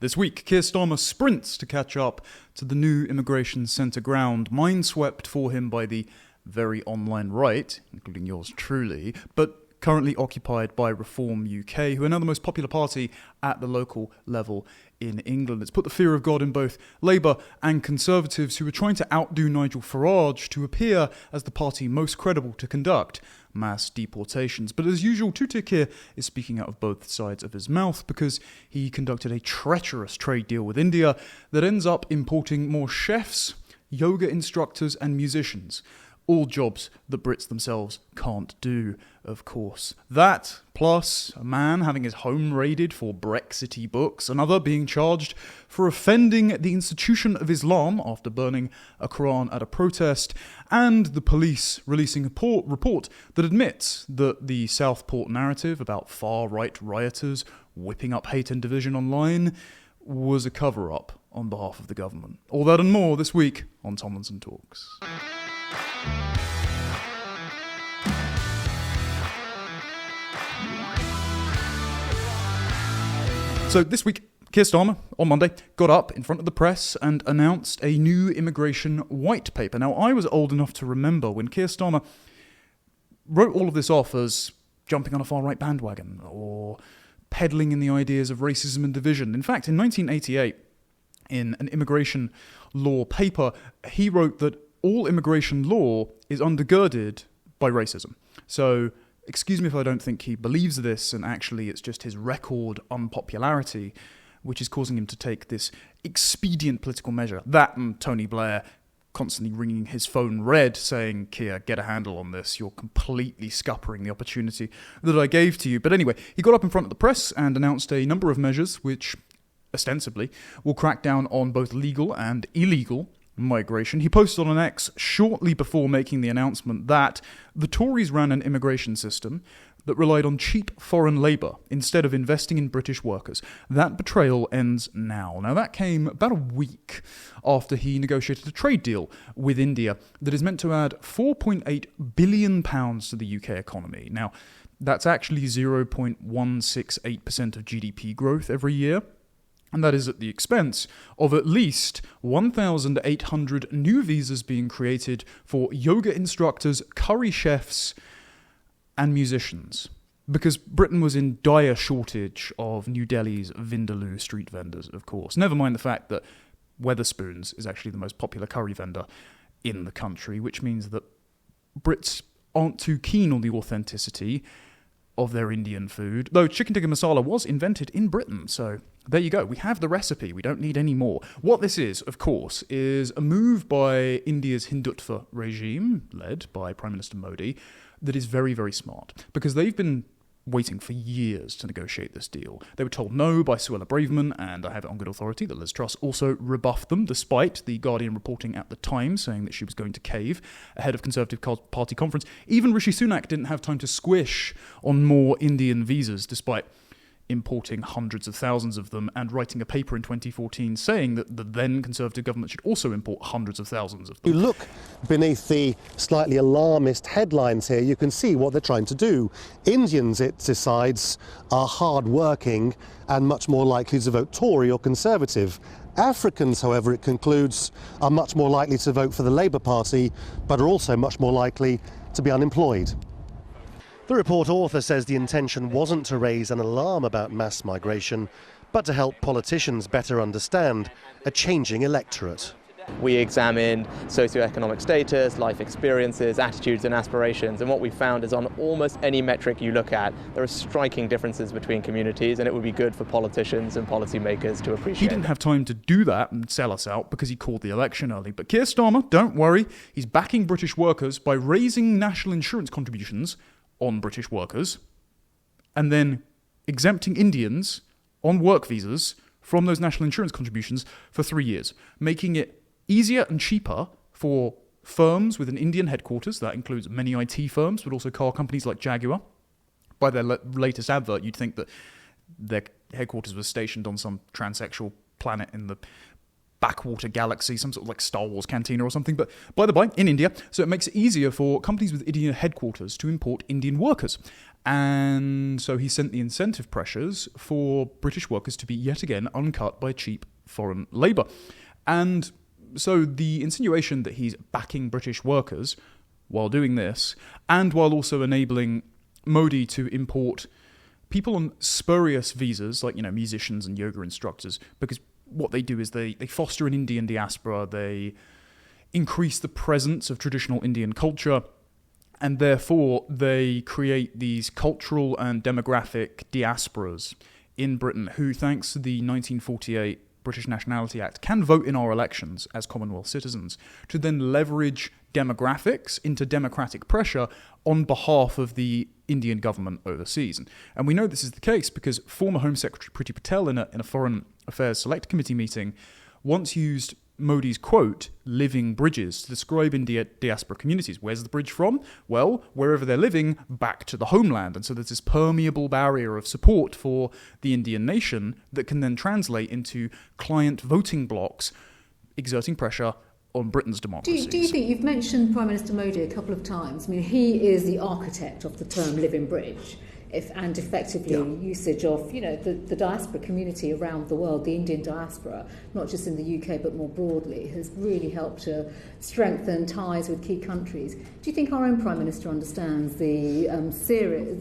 This week, Keir Starmer sprints to catch up to the new immigration centre ground, mindswept for him by the very online right, including yours truly, but currently occupied by Reform UK, who are now the most popular party at the local level in England. It's put the fear of God in both Labour and Conservatives, who are trying to outdo Nigel Farage to appear as the party most credible to conduct mass deportations. But as usual, Two-Tier Keir is speaking out of both sides of his mouth because he conducted a treacherous trade deal with India that ends up importing more chefs, yoga instructors and musicians. All jobs that Brits themselves can't do, of course. That, plus a man having his home raided for Brexity books, another being charged for offending the institution of Islam after burning a Quran at a protest, and the police releasing a report that admits that the Southport narrative about far-right rioters whipping up hate and division online was a cover-up on behalf of the government. All that and more this week on Tomlinson Talks. So this week, Keir Starmer, on Monday, got up in front of the press and announced a new immigration white paper. Now, I was old enough to remember when Keir Starmer wrote all of this off as jumping on a far-right bandwagon or peddling in the ideas of racism and division. In fact, in 1988, in an immigration law paper, he wrote that all immigration law is undergirded by racism. So, excuse me if I don't think he believes this, and actually it's just his record unpopularity which is causing him to take this expedient political measure. That and Tony Blair constantly ringing his phone red saying, Keir, get a handle on this. You're completely scuppering the opportunity that I gave to you. But anyway, he got up in front of the press and announced a number of measures which, ostensibly, will crack down on both legal and illegal migration. He posted on X shortly before making the announcement that the Tories ran an immigration system that relied on cheap foreign labour instead of investing in British workers. That betrayal ends now. Now, that came about a week after he negotiated a trade deal with India that is meant to add £4.8 billion to the UK economy. Now, that's actually 0.168% of GDP growth every year. And that is at the expense of at least 1,800 new visas being created for yoga instructors, curry chefs, and musicians. Because Britain was in dire shortage of New Delhi's Vindaloo street vendors, of course. Never mind the fact that Wetherspoons is actually the most popular curry vendor in the country, which means that Brits aren't too keen on the authenticity of their Indian food, though chicken tikka masala was invented in Britain, so there you go. We have the recipe. We don't need any more. What this is, of course, is a move by India's Hindutva regime, led by Prime Minister Modi, that is very, very smart, because they've been waiting for years to negotiate this deal. They were told no by Suella Braverman, and I have it on good authority that Liz Truss also rebuffed them, despite the Guardian reporting at the time saying that she was going to cave ahead of Conservative Party conference. Even Rishi Sunak didn't have time to squish on more Indian visas, despite importing hundreds of thousands of them and writing a paper in 2014 saying that the then Conservative government should also import hundreds of thousands of them. You look beneath the slightly alarmist headlines here, you can see what they're trying to do. Indians, it decides, are hard-working and much more likely to vote Tory or Conservative. Africans, however, it concludes, are much more likely to vote for the Labour Party, but are also much more likely to be unemployed. The report author says the intention wasn't to raise an alarm about mass migration, but to help politicians better understand a changing electorate. We examined socioeconomic status, life experiences, attitudes and aspirations, and what we found is on almost any metric you look at, there are striking differences between communities, and it would be good for politicians and policymakers to appreciate. He didn't have time to do that and sell us out because he called the election early. But Keir Starmer, don't worry, he's backing British workers by raising national insurance contributions on British workers and then exempting Indians on work visas from those national insurance contributions for 3 years, making it easier and cheaper for firms with an Indian headquarters. That includes many IT firms, but also car companies like Jaguar. By their latest advert, you'd think that their headquarters was stationed on some transsexual planet in the backwater galaxy, some sort of like Star Wars cantina or something, but by the by, in India, so it makes it easier for companies with Indian headquarters to import Indian workers. And so he sent the incentive pressures for British workers to be yet again uncut by cheap foreign labour. And so the insinuation that he's backing British workers while doing this, and while also enabling Modi to import people on spurious visas, like, musicians and yoga instructors, because what they do is they foster an Indian diaspora, they increase the presence of traditional Indian culture, and therefore they create these cultural and demographic diasporas in Britain who, thanks to the 1948 British Nationality Act, can vote in our elections as Commonwealth citizens, to then leverage demographics into democratic pressure on behalf of the Indian government overseas. And we know this is the case because former Home Secretary Priti Patel in a Foreign Affairs Select Committee meeting once used Modi's quote, living bridges, to describe India diaspora communities. Where's the bridge from? Well, wherever they're living, back to the homeland. And so there's this permeable barrier of support for the Indian nation that can then translate into client voting blocs exerting pressure on Britain's democracy. Do you think, you've mentioned Prime Minister Modi a couple of times, I mean, he is the architect of the term living bridge, and effectively usage of, the diaspora community around the world, the Indian diaspora, not just in the UK but more broadly, has really helped to strengthen ties with key countries. Do you think our own Prime Minister understands the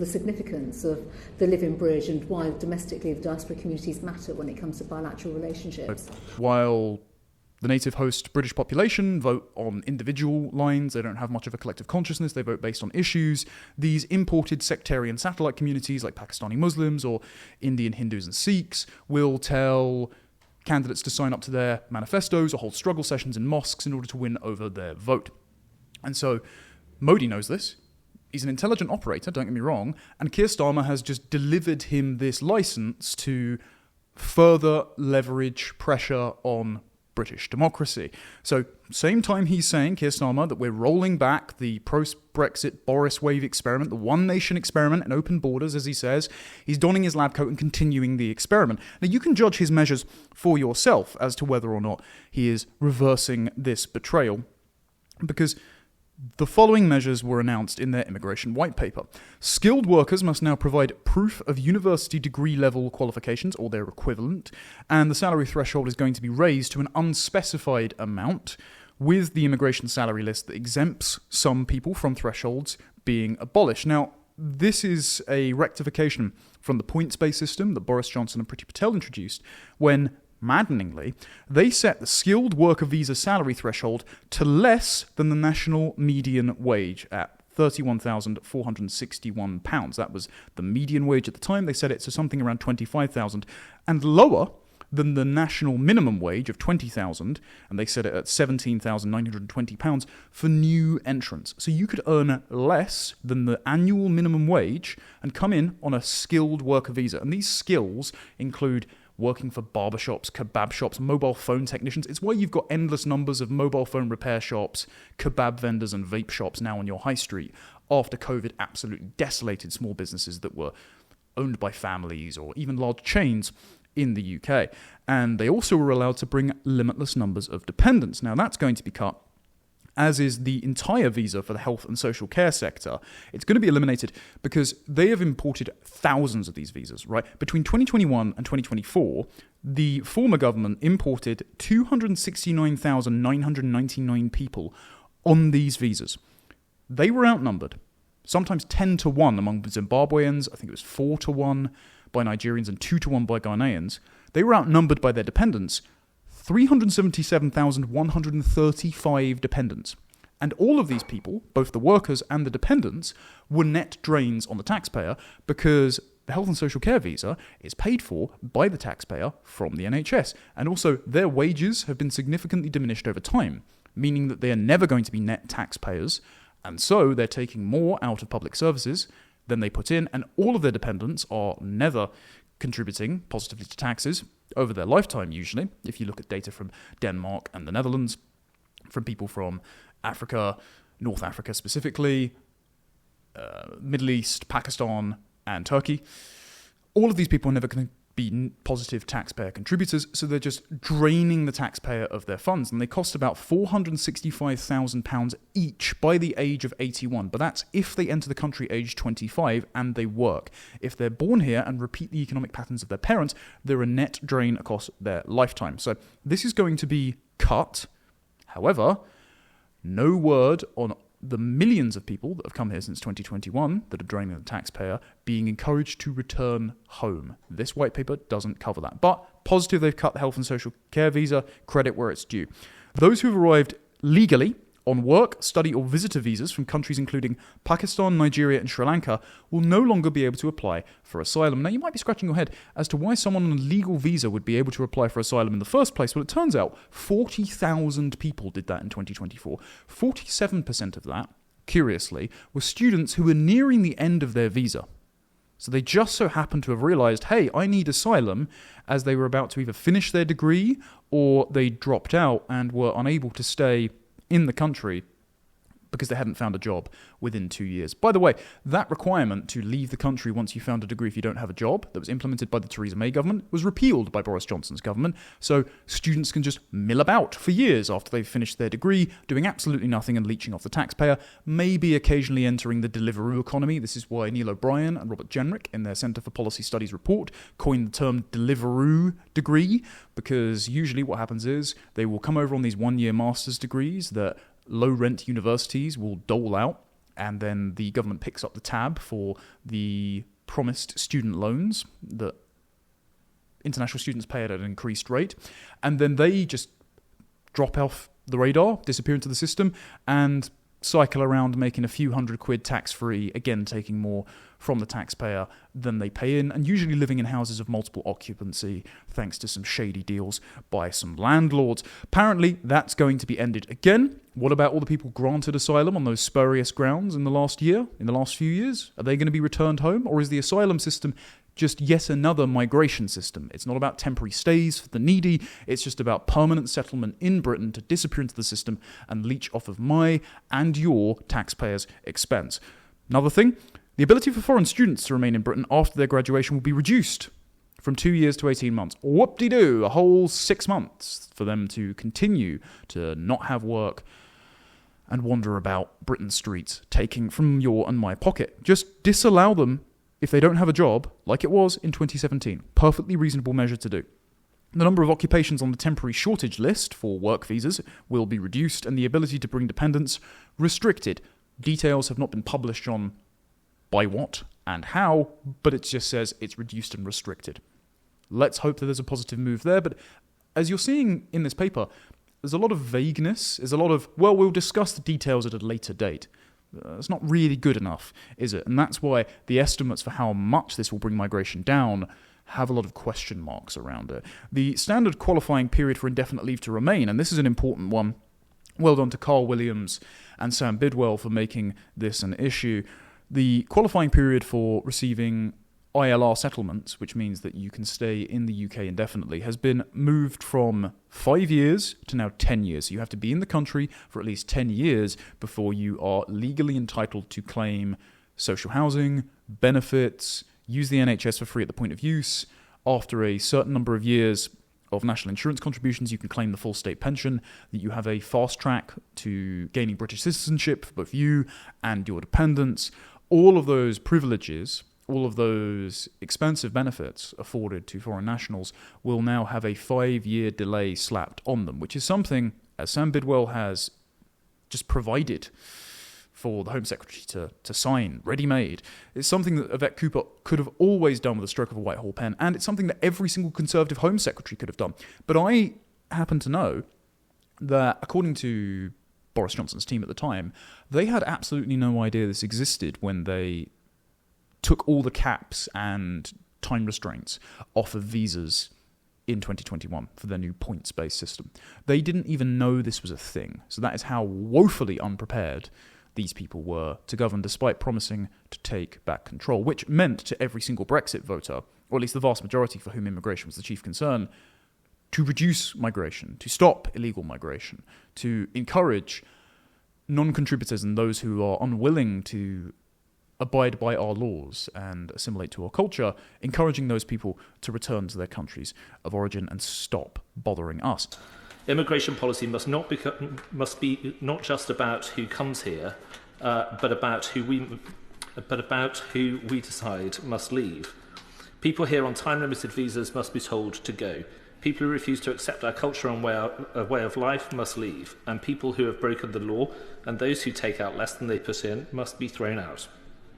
significance of the living bridge and why domestically the diaspora communities matter when it comes to bilateral relationships? While the native host British population vote on individual lines, they don't have much of a collective consciousness, they vote based on issues. These imported sectarian satellite communities like Pakistani Muslims or Indian Hindus and Sikhs will tell candidates to sign up to their manifestos or hold struggle sessions in mosques in order to win over their vote. And so Modi knows this. He's an intelligent operator, don't get me wrong, and Keir Starmer has just delivered him this license to further leverage pressure on British democracy. So, same time he's saying, Keir Starmer, that we're rolling back the post-Brexit Boris Wave experiment, the one nation experiment and open borders, as he says, he's donning his lab coat and continuing the experiment. Now, you can judge his measures for yourself as to whether or not he is reversing this betrayal, because the following measures were announced in their immigration white paper. Skilled workers must now provide proof of university degree level qualifications or their equivalent, and the salary threshold is going to be raised to an unspecified amount, with the immigration salary list that exempts some people from thresholds being abolished. Now, this is a rectification from the points-based system that Boris Johnson and Priti Patel introduced when, maddeningly, they set the skilled worker visa salary threshold to less than the national median wage at £31,461. That was the median wage at the time. They set it to something around 25,000, and lower than the national minimum wage of 20,000, and they set it at £17,920 for new entrants. So you could earn less than the annual minimum wage and come in on a skilled worker visa. And these skills include working for barbershops, kebab shops, mobile phone technicians. It's why you've got endless numbers of mobile phone repair shops, kebab vendors and vape shops now on your high street after COVID absolutely desolated small businesses that were owned by families or even large chains in the UK. And they also were allowed to bring limitless numbers of dependents. Now that's going to be cut, as is the entire visa for the health and social care sector. It's going to be eliminated because they have imported thousands of these visas, right? Between 2021 and 2024, the former government imported 269,999 people on these visas. They were outnumbered, sometimes 10 to 1 among Zimbabweans. I think it was 4 to 1 by Nigerians and 2 to 1 by Ghanaians. They were outnumbered by their dependents. 377,135 dependents. And all of these people, both the workers and the dependents, were net drains on the taxpayer because the health and social care visa is paid for by the taxpayer from the NHS. And also, their wages have been significantly diminished over time, meaning that they are never going to be net taxpayers. And so they're taking more out of public services than they put in. And all of their dependents are never contributing positively to taxes over their lifetime, usually, if you look at data from Denmark and the Netherlands, from people from Africa, North Africa specifically, Middle East, Pakistan, and Turkey. All of these people are never going to be positive taxpayer contributors, so they're just draining the taxpayer of their funds, and they cost about £465,000 each by the age of 81, but that's if they enter the country age 25 and they work. If they're born here and repeat the economic patterns of their parents, they're a net drain across their lifetime. So this is going to be cut. However, no word on the millions of people that have come here since 2021 that are draining the taxpayer being encouraged to return home. This white paper doesn't cover that. But positive, they've cut the health and social care visa, credit where it's due. Those who've arrived legally on work, study or visitor visas from countries including Pakistan, Nigeria and Sri Lanka will no longer be able to apply for asylum. Now you might be scratching your head as to why someone on a legal visa would be able to apply for asylum in the first place. Well, it turns out 40,000 people did that in 2024. 47% of that, curiously, were students who were nearing the end of their visa. So they just so happened to have realised, hey, I need asylum, as they were about to either finish their degree or they dropped out and were unable to stay in the country because they hadn't found a job within 2 years. By the way, that requirement to leave the country once you found a degree if you don't have a job, that was implemented by the Theresa May government, was repealed by Boris Johnson's government, so students can just mill about for years after they've finished their degree, doing absolutely nothing and leeching off the taxpayer, maybe occasionally entering the Deliveroo economy. This is why Neil O'Brien and Robert Jenrick, in their Centre for Policy Studies report, coined the term Deliveroo degree, because usually what happens is they will come over on these one-year master's degrees that low-rent universities will dole out, and then the government picks up the tab for the promised student loans that international students pay at an increased rate, and then they just drop off the radar, disappear into the system, and cycle around making a few £100 tax-free, again taking more from the taxpayer than they pay in, and usually living in houses of multiple occupancy thanks to some shady deals by some landlords. Apparently that's going to be ended again. What about all the people granted asylum on those spurious grounds in the last year, in the last few years? Are they going to be returned home, or is the asylum system just yet another migration system? It's not about temporary stays for the needy, it's just about permanent settlement in Britain to disappear into the system and leech off of my and your taxpayers' expense. Another thing, the ability for foreign students to remain in Britain after their graduation will be reduced from 2 years to 18 months. Whoop-de-doo, a whole 6 months for them to continue to not have work and wander about Britain's streets, taking from your and my pocket. Just disallow them if they don't have a job, like it was in 2017. Perfectly reasonable measure to do. The number of occupations on the temporary shortage list for work visas will be reduced, and the ability to bring dependents restricted. Details have not been published on by what and how, but it just says it's reduced and restricted. Let's hope that there's a positive move there, but as you're seeing in this paper, there's a lot of vagueness, there's a lot of, well, we'll discuss the details at a later date. It's not really good enough, is it? And that's why the estimates for how much this will bring migration down have a lot of question marks around it. The standard qualifying period for indefinite leave to remain, and this is an important one, well done to Carl Williams and Sam Bidwell for making this an issue. The qualifying period for receiving ILR settlements, which means that you can stay in the UK indefinitely, has been moved from 5 years to now 10 years. So you have to be in the country for at least 10 years before you are legally entitled to claim social housing, benefits, use the NHS for free at the point of use. After a certain number of years of national insurance contributions, you can claim the full state pension, that you have a fast track to gaining British citizenship for both you and your dependents. All of those privileges, all of those expensive benefits afforded to foreign nationals will now have a 5-year delay slapped on them, which is something, as Sam Bidwell has just provided for the Home Secretary to sign, ready-made. It's something that Yvette Cooper could have always done with a stroke of a Whitehall pen, and it's something that every single Conservative Home Secretary could have done. But I happen to know that, according to Boris Johnson's team at the time, they had absolutely no idea this existed when they took all the caps and time restraints off of visas in 2021 for their new points-based system. They didn't even know this was a thing. So that is how woefully unprepared these people were to govern, despite promising to take back control, which meant to every single Brexit voter, or at least the vast majority for whom immigration was the chief concern, to reduce migration, to stop illegal migration, to encourage non-contributors and those who are unwilling to abide by our laws and assimilate to our culture, encouraging those people to return to their countries of origin and stop bothering us. Immigration policy must be not just about who comes here, but about who we decide must leave. People here on time-limited visas must be told to go. People who refuse to accept our culture and way of life must leave, and people who have broken the law and those who take out less than they put in must be thrown out.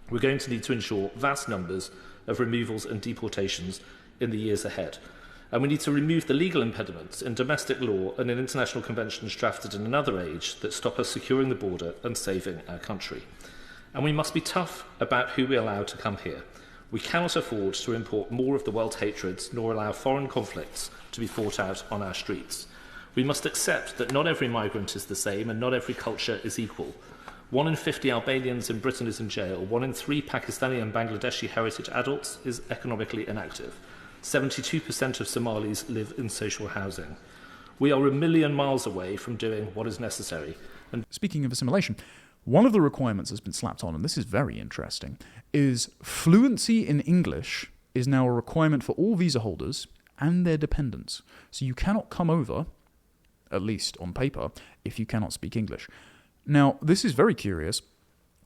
We're going to need to ensure vast numbers of removals and deportations in the years ahead. And we need to remove the legal impediments in domestic law and in international conventions drafted in another age that stop us securing the border and saving our country. And we must be tough about who we allow to come here. We cannot afford to import more of the world's hatreds, nor allow foreign conflicts to be fought out on our streets. We must accept that not every migrant is the same and not every culture is equal. 1 in 50 Albanians in Britain is in jail. 1 in 3 Pakistani and Bangladeshi heritage adults is economically inactive. 72% of Somalis live in social housing. We are a million miles away from doing what is necessary. And speaking of assimilation, one of the requirements that's been slapped on, and this is very interesting, is fluency in English is now a requirement for all visa holders and their dependents. So you cannot come over, at least on paper, if you cannot speak English. Now, this is very curious,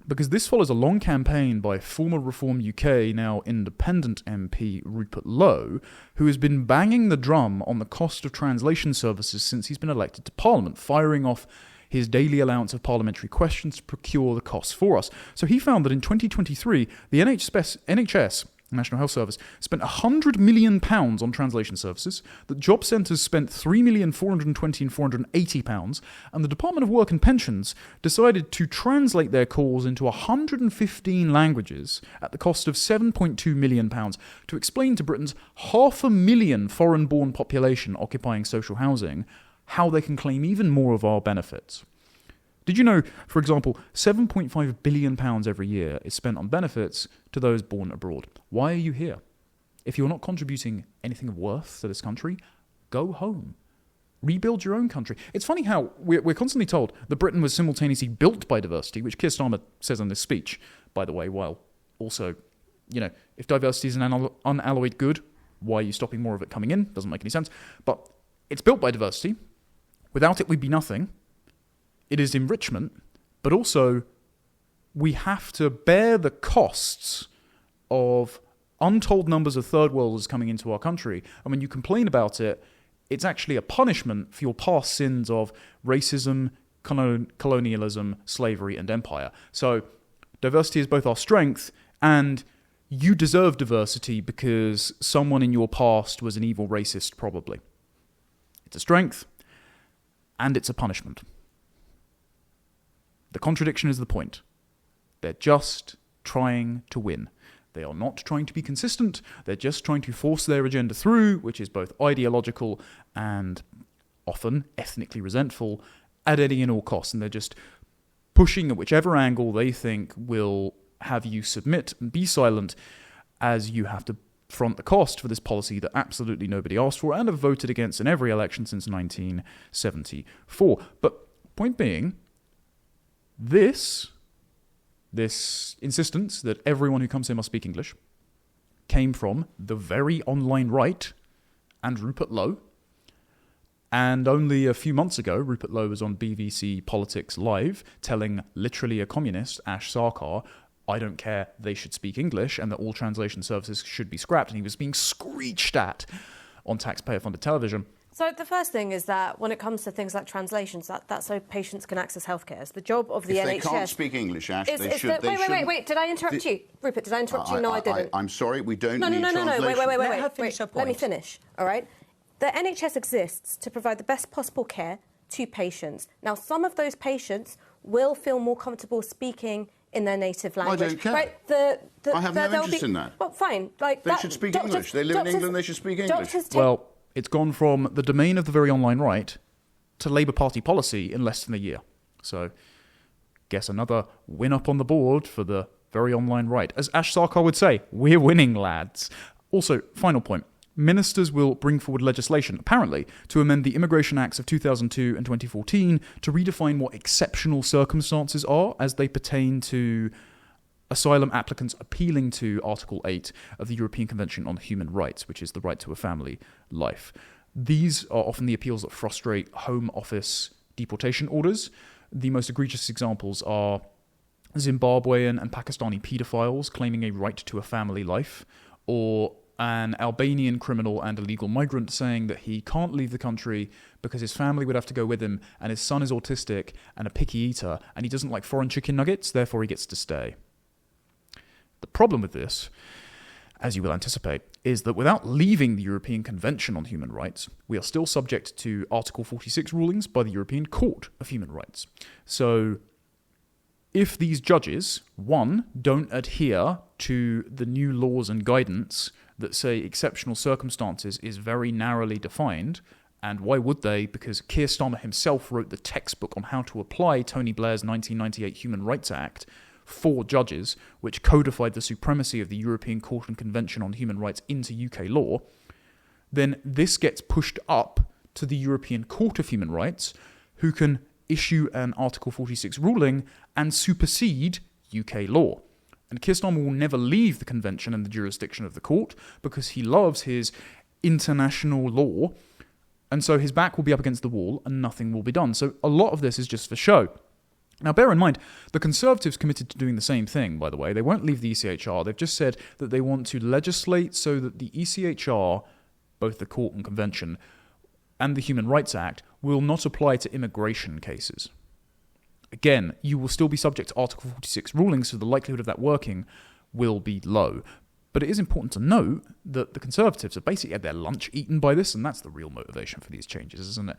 because this follows a long campaign by former Reform UK, now independent MP Rupert Lowe, who has been banging the drum on the cost of translation services since he's been elected to Parliament, firing off his daily allowance of parliamentary questions to procure the costs for us. So he found that in 2023, the NHS, National Health Service, spent £100 million on translation services, the job centres spent £3,420,480, and the Department of Work and Pensions decided to translate their calls into 115 languages at the cost of £7.2 million to explain to Britain's 500,000 foreign-born population occupying social housing how they can claim even more of our benefits. Did you know, for example, £7.5 billion every year is spent on benefits to those born abroad? Why are you here? If you're not contributing anything of worth to this country, go home. Rebuild your own country. It's funny how we're constantly told that Britain was simultaneously built by diversity, which Keir Starmer says in this speech, by the way, while also, if diversity is an unalloyed good, why are you stopping more of it coming in? Doesn't make any sense. But it's built by diversity. Without it, we'd be nothing. It is enrichment, but also we have to bear the costs of untold numbers of third worlders coming into our country. And when you complain about it, it's actually a punishment for your past sins of racism, colonialism, slavery, and empire. So diversity is both our strength, and you deserve diversity because someone in your past was an evil racist, probably. It's a strength, and it's a punishment. The contradiction is the point. They're just trying to win. They are not trying to be consistent. They're just trying to force their agenda through, which is both ideological and often ethnically resentful, at any and all costs. And they're just pushing at whichever angle they think will have you submit and be silent, as you have to front the cost for this policy that absolutely nobody asked for and have voted against in every election since 1974. But point being, this insistence that everyone who comes here must speak English came from the very online right and Rupert Lowe. And only a few months ago, Rupert Lowe was on BBC Politics Live telling literally a communist, Ash Sarkar, I don't care, they should speak English and that all translation services should be scrapped. And he was being screeched at on taxpayer-funded television. So the first thing is that when it comes to things like translations, that's so patients can access healthcare. It's the job of the NHS. If they can't speak English, Ash, they should. Wait. Did I interrupt you? Rupert, did I interrupt you? No, I didn't. I'm sorry, we don't need translation. No. Wait. Let her finish her point. Let me finish, all right? The NHS exists to provide the best possible care to patients. Now, some of those patients will feel more comfortable speaking in their native language. I don't care. Right? I have no interest in that. Well, fine. They should speak English. They live in England, they should speak English. Well, it's gone from the domain of the very online right to Labour Party policy in less than a year. So, guess another win up on the board for the very online right. As Ash Sarkar would say, we're winning, lads. Also, final point. Ministers will bring forward legislation, apparently, to amend the Immigration Acts of 2002 and 2014 to redefine what exceptional circumstances are as they pertain to asylum applicants appealing to Article 8 of the European Convention on Human Rights, which is the right to a family life. These are often the appeals that frustrate Home Office deportation orders. The most egregious examples are Zimbabwean and Pakistani paedophiles claiming a right to a family life, or an Albanian criminal and illegal migrant saying that he can't leave the country because his family would have to go with him, and his son is autistic and a picky eater, and he doesn't like foreign chicken nuggets, therefore he gets to stay. The problem with this, as you will anticipate, is that without leaving the European Convention on Human Rights, we are still subject to Article 46 rulings by the European Court of Human Rights. So, if these judges, one, don't adhere to the new laws and guidance that say exceptional circumstances is very narrowly defined, and why would they? Because Keir Starmer himself wrote the textbook on how to apply Tony Blair's 1998 Human Rights Act for judges, which codified the supremacy of the European Court and Convention on Human Rights into UK law, then this gets pushed up to the European Court of Human Rights, who can issue an Article 46 ruling and supersede UK law. And Keir Starmer will never leave the convention and the jurisdiction of the court because he loves his international law, and so his back will be up against the wall and nothing will be done. So a lot of this is just for show. Now, bear in mind, the Conservatives committed to doing the same thing, by the way. They won't leave the ECHR. They've just said that they want to legislate so that the ECHR, both the court and convention, and the Human Rights Act will not apply to immigration cases. Again, you will still be subject to Article 46 rulings, so the likelihood of that working will be low. But it is important to note that the Conservatives have basically had their lunch eaten by this, and that's the real motivation for these changes, isn't it?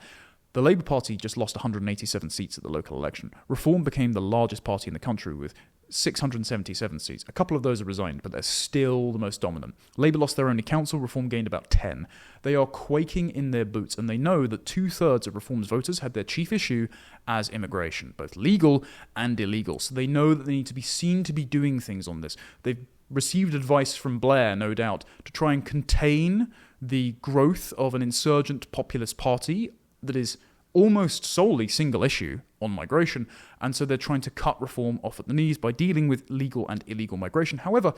The Labour Party just lost 187 seats at the local election. Reform became the largest party in the country with 677 seats. A couple of those are resigned, but they're still the most dominant. Labour lost their only council. Reform gained about 10. They are quaking in their boots, and they know that 2/3 of Reform's voters had their chief issue as immigration, both legal and illegal. So they know that they need to be seen to be doing things on this. They've received advice from Blair, no doubt, to try and contain the growth of an insurgent populist party that is almost solely single issue on migration, and so they're trying to cut reform off at the knees by dealing with legal and illegal migration. However,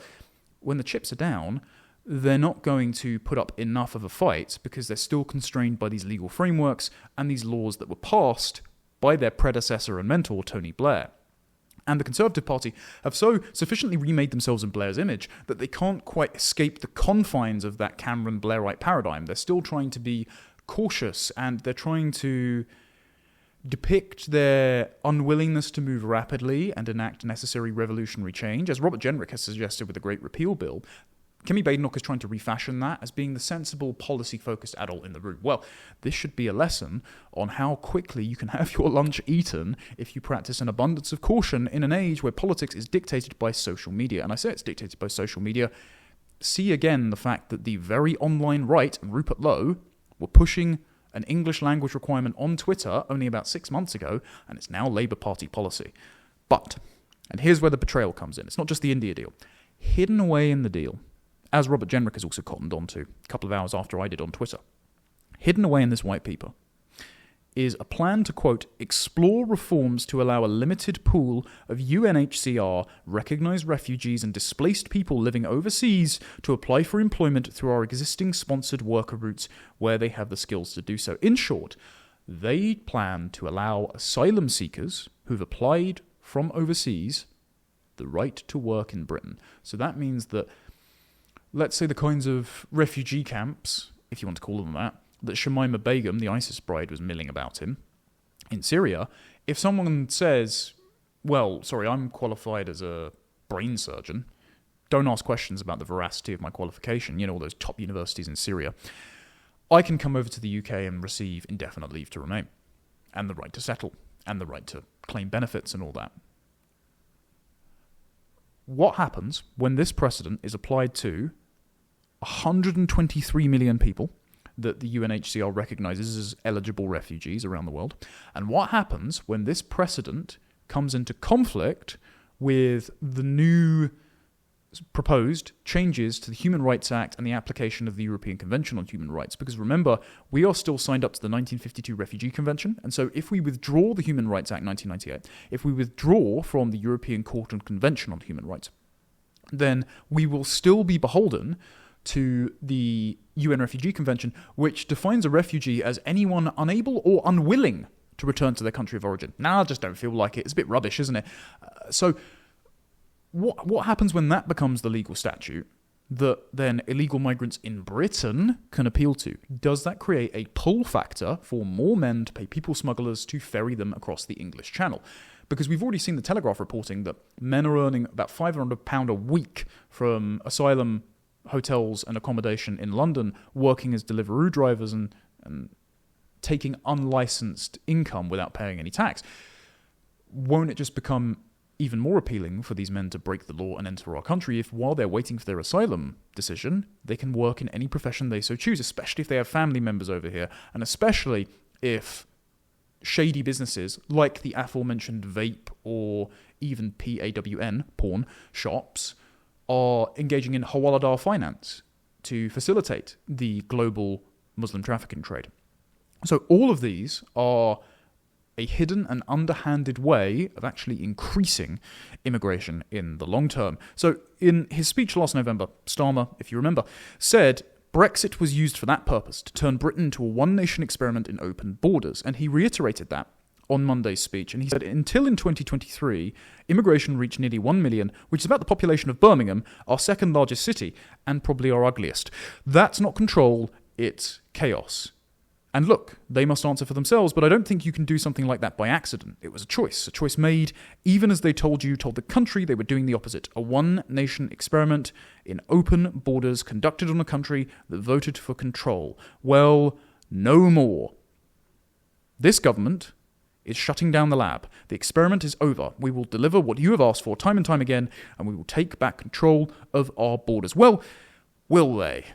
when the chips are down, they're not going to put up enough of a fight because they're still constrained by these legal frameworks and these laws that were passed by their predecessor and mentor, Tony Blair. And the Conservative Party have so sufficiently remade themselves in Blair's image that they can't quite escape the confines of that Cameron-Blairite paradigm. They're still trying to be cautious, and they're trying to depict their unwillingness to move rapidly and enact necessary revolutionary change, as Robert Jenrick has suggested with the Great Repeal Bill. Kemi Badenoch is trying to refashion that as being the sensible, policy-focused adult in the room. Well, this should be a lesson on how quickly you can have your lunch eaten if you practice an abundance of caution in an age where politics is dictated by social media. And I say it's dictated by social media. See again the fact that the very online right and Rupert Lowe were pushing an English language requirement on Twitter only about 6 months ago, and it's now Labour Party policy. But, and here's where the betrayal comes in, it's not just the India deal. Hidden away in the deal, as Robert Jenrick has also cottoned on to a couple of hours after I did on Twitter, hidden away in this white paper is a plan to, quote, explore reforms to allow a limited pool of UNHCR recognised refugees and displaced people living overseas to apply for employment through our existing sponsored worker routes where they have the skills to do so. In short, they plan to allow asylum seekers who've applied from overseas the right to work in Britain. So that means that, let's say, the kinds of refugee camps, if you want to call them that Shamima Begum, the ISIS bride, was milling about in Syria, if someone says, well, sorry, I'm qualified as a brain surgeon, don't ask questions about the veracity of my qualification, you know, all those top universities in Syria, I can come over to the UK and receive indefinite leave to remain, and the right to settle, and the right to claim benefits and all that. What happens when this precedent is applied to 123 million people that the UNHCR recognises as eligible refugees around the world? And what happens when this precedent comes into conflict with the new proposed changes to the Human Rights Act and the application of the European Convention on Human Rights? Because remember, we are still signed up to the 1952 Refugee Convention, and so if we withdraw the Human Rights Act 1998, if we withdraw from the European Court and Convention on Human Rights, then we will still be beholden to the UN Refugee Convention, which defines a refugee as anyone unable or unwilling to return to their country of origin. Now, I just don't feel like it. It's a bit rubbish, isn't it? So what happens when that becomes the legal statute that then illegal migrants in Britain can appeal to? Does that create a pull factor for more men to pay people smugglers to ferry them across the English Channel? Because we've already seen the Telegraph reporting that men are earning about £500 a week from asylum hotels and accommodation in London, working as Deliveroo drivers and taking unlicensed income without paying any tax. Won't it just become even more appealing for these men to break the law and enter our country if, while they're waiting for their asylum decision, they can work in any profession they so choose, especially if they have family members over here, and especially if shady businesses like the aforementioned vape or even PAWN, porn, shops, are engaging in hawala finance to facilitate the global Muslim trafficking trade. So all of these are a hidden and underhanded way of actually increasing immigration in the long term. So in his speech last November, Starmer, if you remember, said Brexit was used for that purpose, to turn Britain into a one-nation experiment in open borders. And he reiterated that on Monday's speech. And he said, until in 2023, immigration reached nearly 1 million, which is about the population of Birmingham, our second largest city, and probably our ugliest. That's not control, it's chaos. And look, they must answer for themselves, but I don't think you can do something like that by accident. It was a choice made, even as they told the country they were doing the opposite. A one-nation experiment in open borders conducted on a country that voted for control. Well, no more. This government is shutting down the lab. The experiment is over. We will deliver what you have asked for time and time again, and we will take back control of our borders. Well, will they?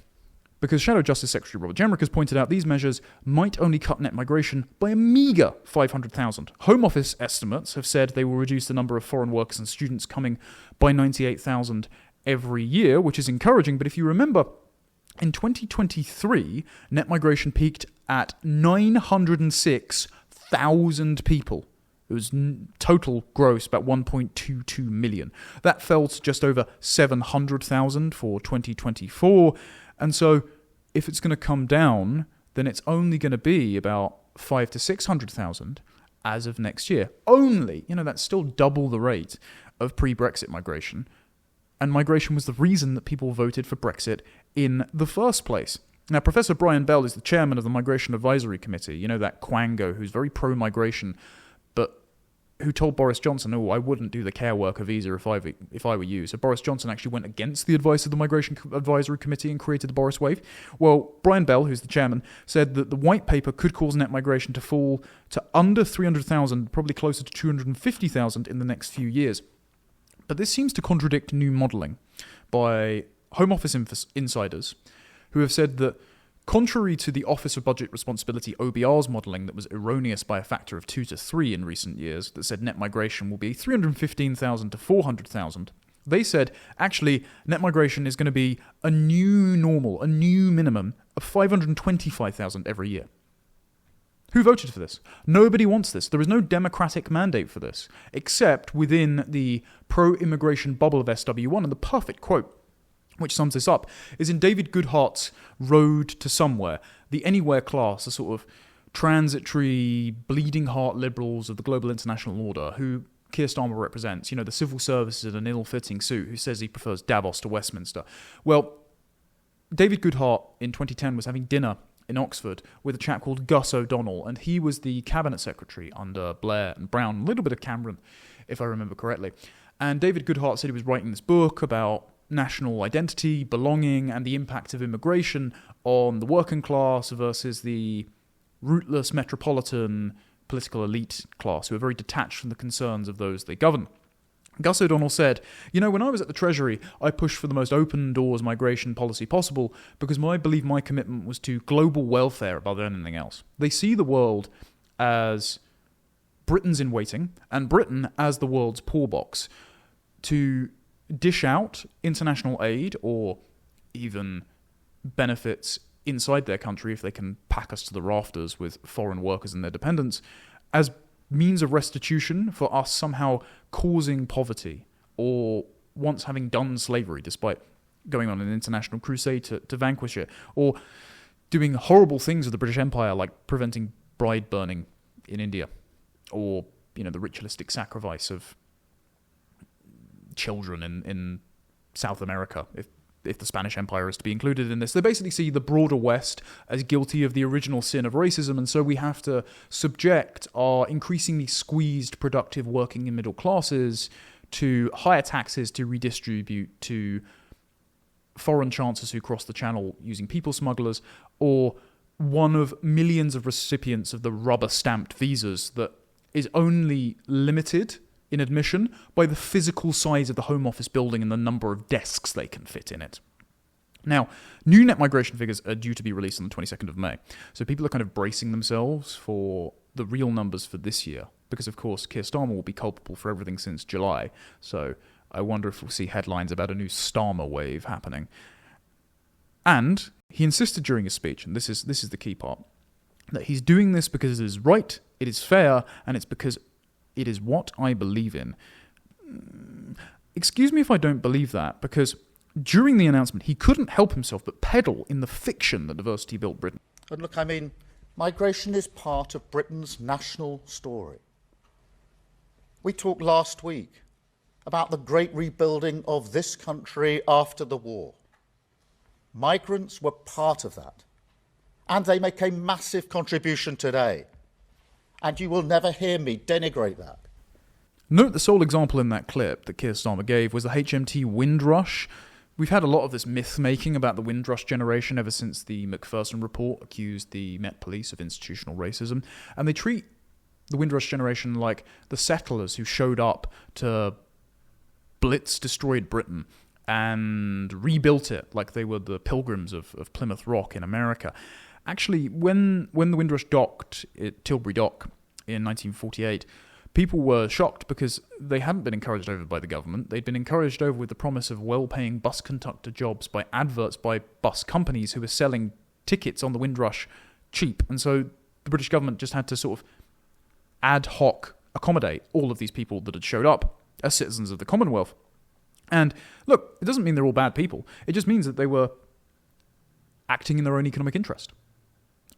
Because Shadow Justice Secretary Robert Jenrick has pointed out these measures might only cut net migration by a meagre 500,000. Home Office estimates have said they will reduce the number of foreign workers and students coming by 98,000 every year, which is encouraging. But if you remember, in 2023, net migration peaked at 906,000 people. It was total gross, about 1.22 million. That fell to just over 700,000 for 2024. And so if it's going to come down, then it's only going to be about 500,000 to 600,000 as of next year. Only, that's still double the rate of pre-Brexit migration. And migration was the reason that people voted for Brexit in the first place. Now, Professor Brian Bell is the chairman of the Migration Advisory Committee, that Quango who's very pro-migration, but who told Boris Johnson, I wouldn't do the care worker visa if I were you. So Boris Johnson actually went against the advice of the Migration Advisory Committee and created the Boris Wave. Well, Brian Bell, who's the chairman, said that the white paper could cause net migration to fall to under 300,000, probably closer to 250,000 in the next few years. But this seems to contradict new modelling by Home Office insiders who have said that contrary to the Office of Budget Responsibility, OBR's modelling that was erroneous by a factor of 2 to 3 in recent years, that said net migration will be 315,000 to 400,000, they said, actually, net migration is going to be a new normal, a new minimum of 525,000 every year. Who voted for this? Nobody wants this. There is no democratic mandate for this, except within the pro-immigration bubble of SW1. And the perfect quote which sums this up, is in David Goodhart's Road to Somewhere. The Anywhere class, a sort of transitory, bleeding heart liberals of the global international order, who Keir Starmer represents, the civil services in an ill-fitting suit, who says he prefers Davos to Westminster. Well, David Goodhart in 2010 was having dinner in Oxford with a chap called Gus O'Donnell, and he was the cabinet secretary under Blair and Brown, a little bit of Cameron, if I remember correctly. And David Goodhart said he was writing this book about national identity, belonging, and the impact of immigration on the working class versus the rootless metropolitan political elite class who are very detached from the concerns of those they govern. Gus O'Donnell said, when I was at the Treasury, I pushed for the most open doors migration policy possible because I believe my commitment was to global welfare above anything else. They see the world as Britain's in waiting and Britain as the world's poor box to dish out international aid or even benefits inside their country if they can pack us to the rafters with foreign workers and their dependents as means of restitution for us somehow causing poverty or once having done slavery, despite going on an international crusade to vanquish it, or doing horrible things with the British Empire, like preventing bride burning in India, or the ritualistic sacrifice of children in South America, if the Spanish Empire is to be included in this. They basically see the broader West as guilty of the original sin of racism, and so we have to subject our increasingly squeezed productive working and middle classes to higher taxes to redistribute to foreign chancellors who cross the channel using people smugglers, or one of millions of recipients of the rubber-stamped visas that is only limited in admission by the physical size of the Home Office building and the number of desks they can fit in it. Now, new net migration figures are due to be released on the 22nd of May, so people are kind of bracing themselves for the real numbers for this year, because of course Keir Starmer will be culpable for everything since July, so I wonder if we'll see headlines about a new Starmer wave happening. And he insisted during his speech, and this is the key part, that he's doing this because it is right, it is fair, and it's because it is what I believe in. Excuse me if I don't believe that, because during the announcement, he couldn't help himself but peddle in the fiction that diversity built Britain. And look, migration is part of Britain's national story. We talked last week about the great rebuilding of this country after the war. Migrants were part of that, and they make a massive contribution today. And you will never hear me denigrate that. Note the sole example in that clip that Keir Starmer gave was the HMT Windrush. We've had a lot of this myth-making about the Windrush Generation ever since the Macpherson report accused the Met Police of institutional racism. And they treat the Windrush Generation like the settlers who showed up to blitz destroyed Britain and rebuilt it like they were the pilgrims of Plymouth Rock in America. Actually, when the Windrush docked at Tilbury Dock in 1948, people were shocked because they hadn't been encouraged over by the government. They'd been encouraged over with the promise of well-paying bus conductor jobs by adverts by bus companies who were selling tickets on the Windrush cheap. And so the British government just had to sort of ad hoc accommodate all of these people that had showed up as citizens of the Commonwealth. And look, it doesn't mean they're all bad people. It just means that they were acting in their own economic interest.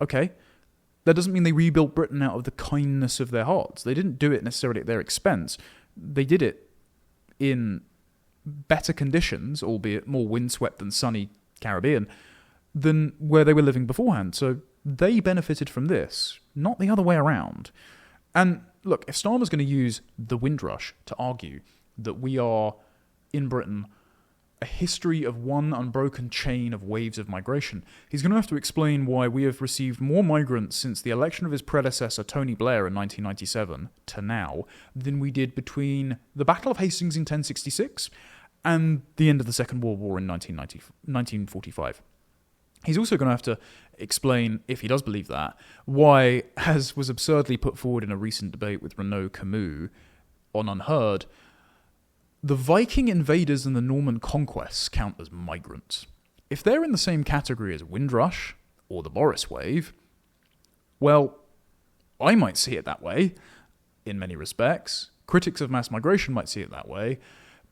Okay, that doesn't mean they rebuilt Britain out of the kindness of their hearts. They didn't do it necessarily at their expense. They did it in better conditions, albeit more windswept than sunny Caribbean, than where they were living beforehand. So they benefited from this, not the other way around. And look, if Starmer's going to use the Windrush to argue that we are, in Britain, a history of one unbroken chain of waves of migration, he's going to have to explain why we have received more migrants since the election of his predecessor Tony Blair in 1997 to now than we did between the Battle of Hastings in 1066 and the end of the Second World War in 1945. He's also going to have to explain, if he does believe that, why, as was absurdly put forward in a recent debate with Renaud Camus on Unheard, the Viking invaders and the Norman conquests count as migrants. If they're in the same category as Windrush or the Boris Wave, well, I might see it that way, in many respects. Critics of mass migration might see it that way,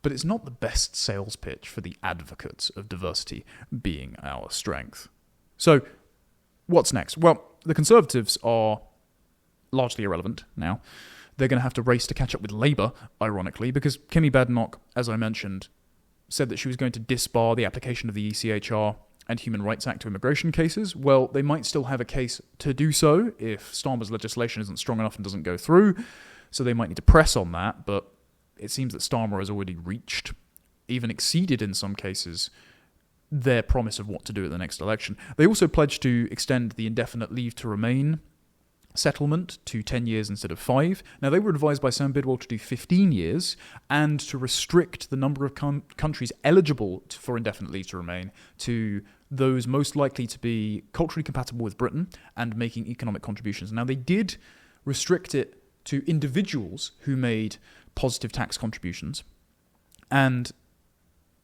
but it's not the best sales pitch for the advocates of diversity being our strength. So, what's next? Well, the Conservatives are largely irrelevant now. They're going to have to race to catch up with Labour, ironically, because Kemi Badenoch, as I mentioned, said that she was going to disbar the application of the ECHR and Human Rights Act to immigration cases. Well, they might still have a case to do so if Starmer's legislation isn't strong enough and doesn't go through, so they might need to press on that, but it seems that Starmer has already reached, even exceeded in some cases, their promise of what to do at the next election. They also pledged to extend the indefinite leave to remain settlement to 10 years instead of 5. Now, they were advised by Sam Bidwell to do 15 years and to restrict the number of countries eligible for indefinite leave to remain to those most likely to be culturally compatible with Britain and making economic contributions. Now, they did restrict it to individuals who made positive tax contributions and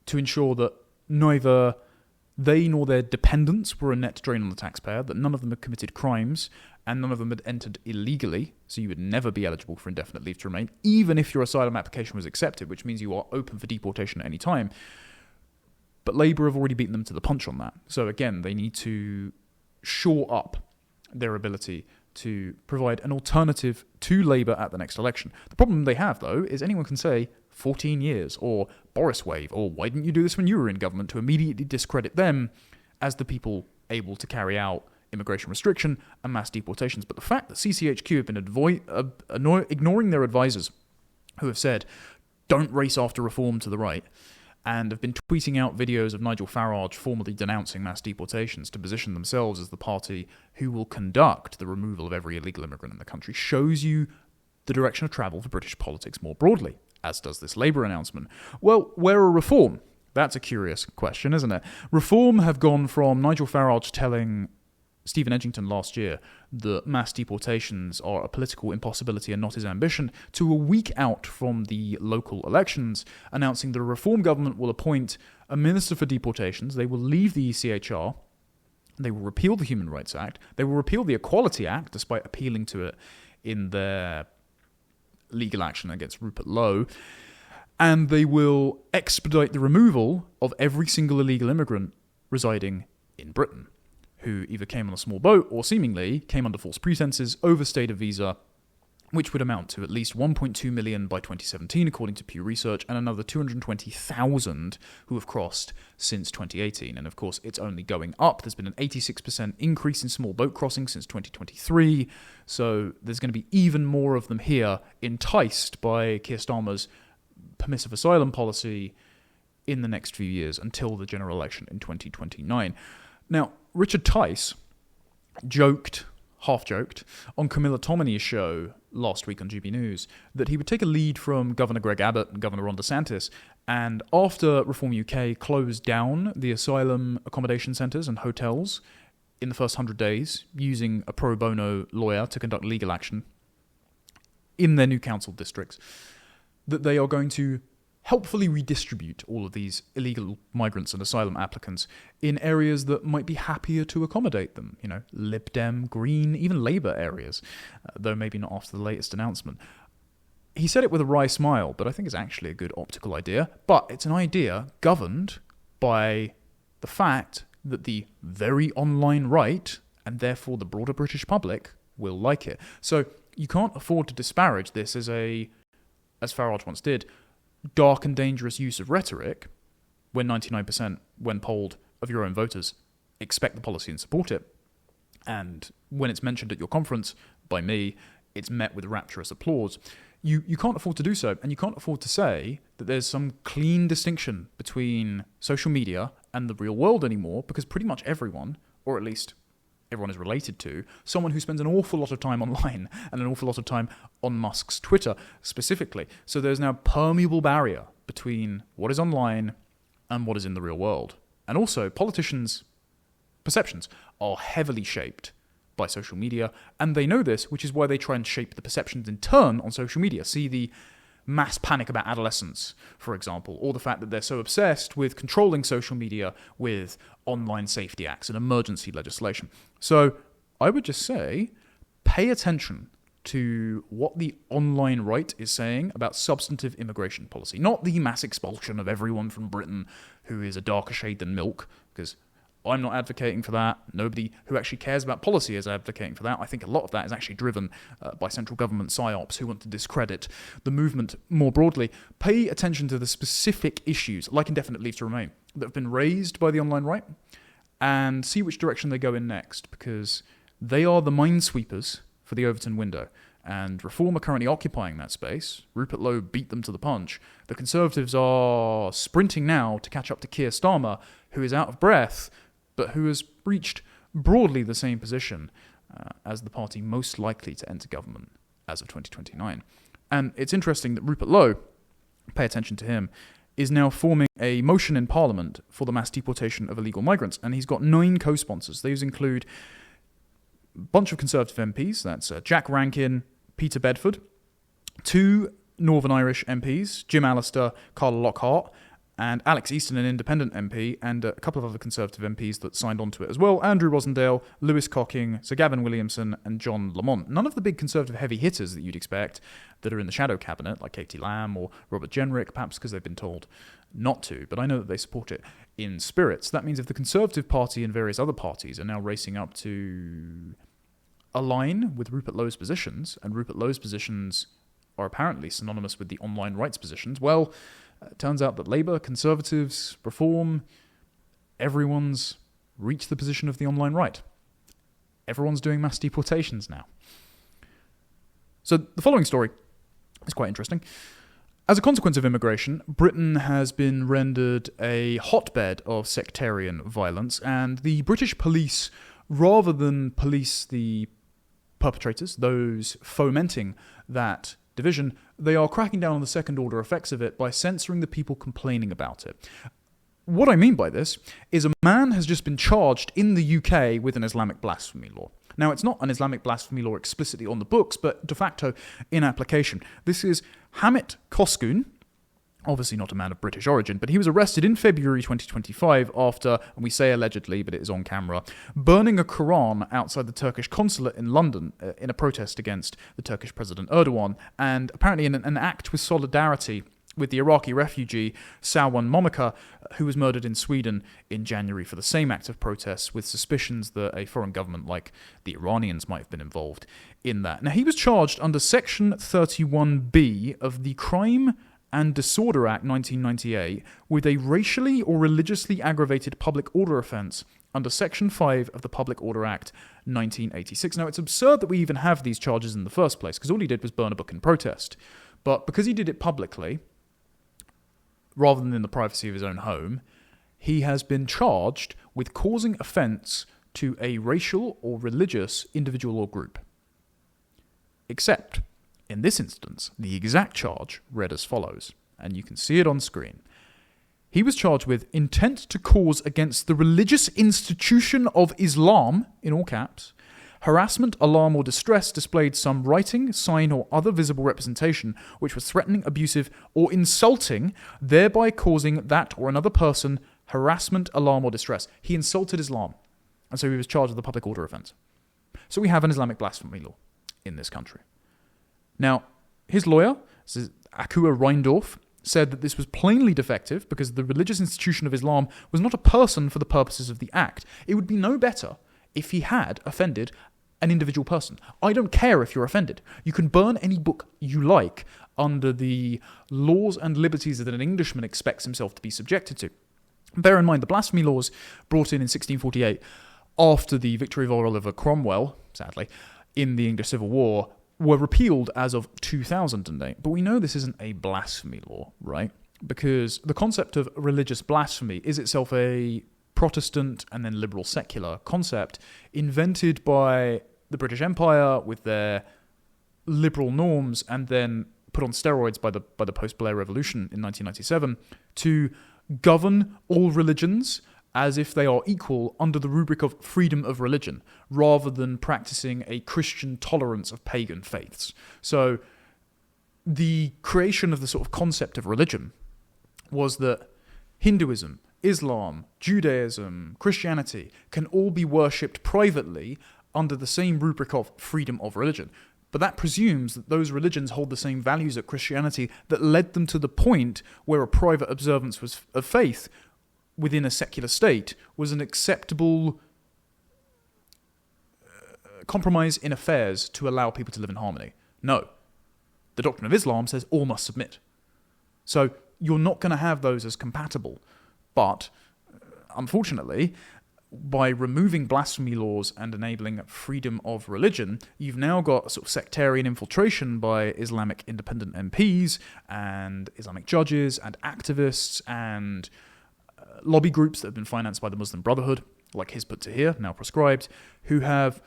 to ensure that neither they nor their dependents were a net drain on the taxpayer, that none of them had committed crimes, and none of them had entered illegally, so you would never be eligible for indefinite leave to remain, even if your asylum application was accepted, which means you are open for deportation at any time. But Labour have already beaten them to the punch on that. So again, they need to shore up their ability to provide an alternative to Labour at the next election. The problem they have, though, is anyone can say 14 years, or Boris Wave, or why didn't you do this when you were in government, to immediately discredit them as the people able to carry out immigration restriction and mass deportations. But the fact that CCHQ have been ignoring their advisors who have said, don't race after reform to the right, and have been tweeting out videos of Nigel Farage formally denouncing mass deportations to position themselves as the party who will conduct the removal of every illegal immigrant in the country, shows you the direction of travel for British politics more broadly, as does this Labour announcement. Well, where are reform? That's a curious question, isn't it? Reform have gone from Nigel Farage telling Stephen Edgington last year that mass deportations are a political impossibility and not his ambition, to a week out from the local elections, announcing that a reform government will appoint a minister for deportations. They will leave the ECHR. They will repeal the Human Rights Act. They will repeal the Equality Act, despite appealing to it in their legal action against Rupert Lowe. And they will expedite the removal of every single illegal immigrant residing in Britain, who either came on a small boat or seemingly came under false pretenses, overstayed a visa, which would amount to at least 1.2 million by 2017, according to Pew Research, and another 220,000 who have crossed since 2018. And of course, it's only going up. There's been an 86% increase in small boat crossings since 2023. So there's going to be even more of them here, enticed by Keir Starmer's permissive asylum policy in the next few years until the general election in 2029. Now, Richard Tice half-joked, on Camilla Tominey's show last week on GB News that he would take a lead from Governor Greg Abbott and Governor Ron DeSantis, and after Reform UK closed down the asylum accommodation centres and hotels in the first 100 days, using a pro bono lawyer to conduct legal action in their new council districts, that they are going to helpfully redistribute all of these illegal migrants and asylum applicants in areas that might be happier to accommodate them. You know, Lib Dem, Green, even Labour areas, though maybe not after the latest announcement. He said it with a wry smile, but I think it's actually a good optical idea. But it's an idea governed by the fact that the very online right, and therefore the broader British public, will like it. So you can't afford to disparage this as Farage once did, dark and dangerous use of rhetoric, when 99%, when polled, of your own voters expect the policy and support it. And when it's mentioned at your conference by me, it's met with rapturous applause. You can't afford to do so, and you can't afford to say that there's some clean distinction between social media and the real world anymore, because pretty much everyone, or at least everyone is related to, someone who spends an awful lot of time online and an awful lot of time on Musk's Twitter specifically. So there's now a permeable barrier between what is online and what is in the real world. And also, politicians' perceptions are heavily shaped by social media, and they know this, which is why they try and shape the perceptions in turn on social media. See the mass panic about adolescence, for example, or the fact that they're so obsessed with controlling social media with online safety acts and emergency legislation. So I would just say, pay attention to what the online right is saying about substantive immigration policy, not the mass expulsion of everyone from Britain who is a darker shade than milk, because I'm not advocating for that. Nobody who actually cares about policy is advocating for that. I think a lot of that is actually driven by central government psyops who want to discredit the movement more broadly. Pay attention to the specific issues, like indefinite leave to remain, that have been raised by the online right, and see which direction they go in next, because they are the minesweepers for the Overton window. And Reform are currently occupying that space. Rupert Lowe beat them to the punch. The Conservatives are sprinting now to catch up to Keir Starmer, who is out of breath, but who has reached broadly the same position as the party most likely to enter government as of 2029. And it's interesting that Rupert Lowe, pay attention to him, is now forming a motion in Parliament for the mass deportation of illegal migrants, and he's got 9 co-sponsors. These include a bunch of Conservative MPs, that's Jack Rankin, Peter Bedford, 2 Northern Irish MPs, Jim Allister, Carla Lockhart, and Alex Easton, an independent MP, and a couple of other Conservative MPs that signed on to it as well. Andrew Rosendale, Lewis Cocking, Sir Gavin Williamson, and John Lamont. None of the big Conservative heavy hitters that you'd expect that are in the shadow cabinet, like Katie Lamb or Robert Jenrick, perhaps because they've been told not to, but I know that they support it in spirit. So that means if the Conservative Party and various other parties are now racing up to align with Rupert Lowe's positions, and Rupert Lowe's positions are apparently synonymous with the online rights positions, well, it turns out that Labour, Conservatives, Reform, everyone's reached the position of the online right. Everyone's doing mass deportations now. So the following story is quite interesting. As a consequence of immigration, Britain has been rendered a hotbed of sectarian violence, and the British police, rather than police the perpetrators, those fomenting that division, they are cracking down on the second-order effects of it by censoring the people complaining about it. What I mean by this is a man has just been charged in the UK with an Islamic blasphemy law. Now, it's not an Islamic blasphemy law explicitly on the books, but de facto in application. This is Hamit Koskun, obviously not a man of British origin, but he was arrested in February 2025 after, and we say allegedly, but it is on camera, burning a Quran outside the Turkish consulate in London in a protest against the Turkish President Erdogan, and apparently in an act with solidarity with the Iraqi refugee Salwan Momika, who was murdered in Sweden in January for the same act of protest, with suspicions that a foreign government like the Iranians might have been involved in that. Now, he was charged under Section 31B of the Crime and Disorder Act 1998 with a racially or religiously aggravated public order offence under Section 5 of the Public Order Act 1986. Now, it's absurd that we even have these charges in the first place, because all he did was burn a book in protest. But because he did it publicly, rather than in the privacy of his own home, he has been charged with causing offence to a racial or religious individual or group. Except, in this instance, the exact charge read as follows, and you can see it on screen. He was charged with intent to cause against the religious institution of Islam, in all caps, harassment, alarm, or distress displayed some writing, sign, or other visible representation which was threatening, abusive, or insulting, thereby causing that or another person harassment, alarm, or distress. He insulted Islam, and so he was charged with a public order offence. So we have an Islamic blasphemy law in this country. Now, his lawyer, Akua Reindorf, said that this was plainly defective because the religious institution of Islam was not a person for the purposes of the act. It would be no better if he had offended an individual person. I don't care if you're offended. You can burn any book you like under the laws and liberties that an Englishman expects himself to be subjected to. Bear in mind, the blasphemy laws brought in 1648 after the victory of Oliver Cromwell, sadly, in the English Civil War, were repealed as of 2008. But we know this isn't a blasphemy law, right? Because the concept of religious blasphemy is itself a Protestant and then liberal secular concept invented by the British Empire with their liberal norms and then put on steroids by the post-Blair Revolution in 1997 to govern all religions as if they are equal under the rubric of freedom of religion, rather than practicing a Christian tolerance of pagan faiths. So the creation of the sort of concept of religion was that Hinduism, Islam, Judaism, Christianity can all be worshipped privately under the same rubric of freedom of religion. But that presumes that those religions hold the same values as Christianity that led them to the point where a private observance of faith within a secular state was an acceptable compromise in affairs to allow people to live in harmony. No. The doctrine of Islam says all must submit. So you're not going to have those as compatible. But, unfortunately, by removing blasphemy laws and enabling freedom of religion, you've now got a sort of sectarian infiltration by Islamic independent MPs and Islamic judges and activists and lobby groups that have been financed by the Muslim Brotherhood, like Hizb ut-Tahrir, now proscribed, who have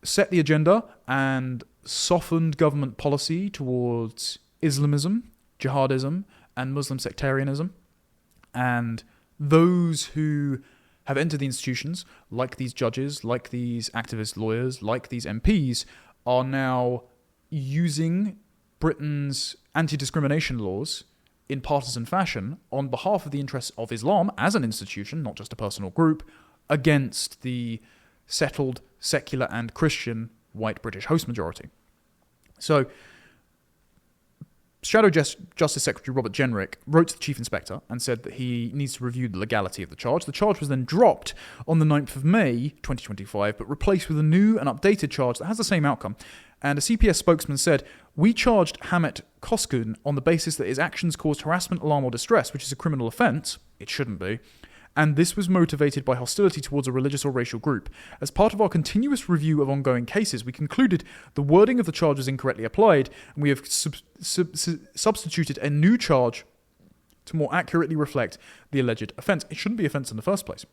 set the agenda and softened government policy towards Islamism, jihadism, and Muslim sectarianism. And those who have entered the institutions, like these judges, like these activist lawyers, like these MPs, are now using Britain's anti-discrimination laws in partisan fashion on behalf of the interests of Islam as an institution, not just a person or group, against the settled, secular and Christian white British host majority. So, Shadow Justice Secretary Robert Jenrick wrote to the Chief Inspector and said that he needs to review the legality of the charge. The charge was then dropped on the 9th of May 2025, but replaced with a new and updated charge that has the same outcome. And a CPS spokesman said, "We charged Hamet Koskun on the basis that his actions caused harassment, alarm or distress, which is a criminal offence." It shouldn't be. "And this was motivated by hostility towards a religious or racial group. As part of our continuous review of ongoing cases, we concluded the wording of the charge was incorrectly applied, and we have substituted a new charge to more accurately reflect the alleged offence." It shouldn't be offence in the first place.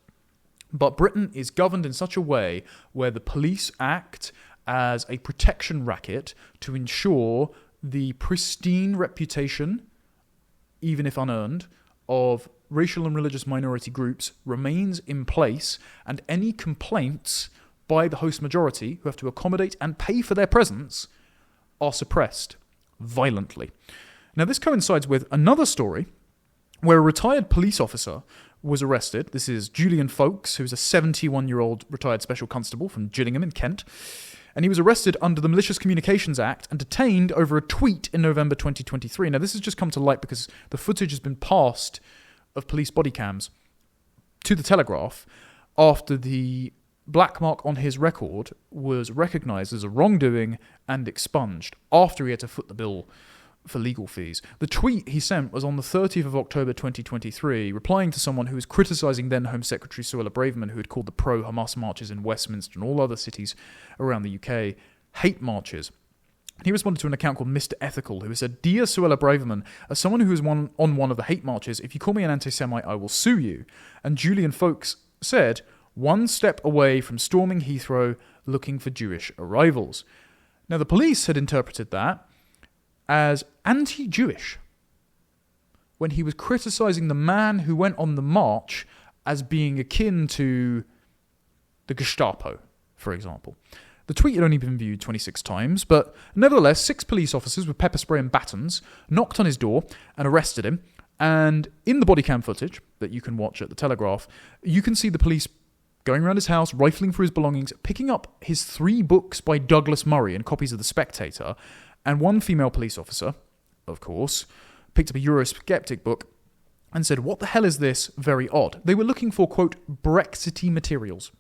But Britain is governed in such a way where the police act as a protection racket to ensure the pristine reputation, even if unearned, of racial and religious minority groups remains in place, and any complaints by the host majority, who have to accommodate and pay for their presence, are suppressed violently. Now, this coincides with another story where a retired police officer was arrested. This is Julian Folkes, who's a 71-year-old retired special constable from Gillingham in Kent. And he was arrested under the Malicious Communications Act and detained over a tweet in November 2023. Now, this has just come to light because the footage has been passed of police body cams to the Telegraph after the black mark on his record was recognised as a wrongdoing and expunged after he had to foot the bill for legal fees. The tweet he sent was on the 30th of October 2023, replying to someone who was criticising then Home Secretary Suella Braverman, who had called the pro-Hamas marches in Westminster and all other cities around the UK hate marches. He responded to an account called Mr. Ethical, who said, "Dear Suella Braverman, as someone who was on one of the hate marches, if you call me an anti-Semite, I will sue you." And Julian Folkes said, "One step away from storming Heathrow looking for Jewish arrivals." Now, the police had interpreted that as anti-Jewish when he was criticising the man who went on the march as being akin to the Gestapo, for example. The tweet had only been viewed 26 times, but nevertheless, 6 police officers with pepper spray and batons knocked on his door and arrested him. And in the body cam footage that you can watch at the Telegraph, you can see the police going around his house, rifling through his belongings, picking up his 3 books by Douglas Murray and copies of The Spectator. And one female police officer, of course, picked up a Eurosceptic book and said, "What the hell is this? Very odd." They were looking for, quote, Brexity materials.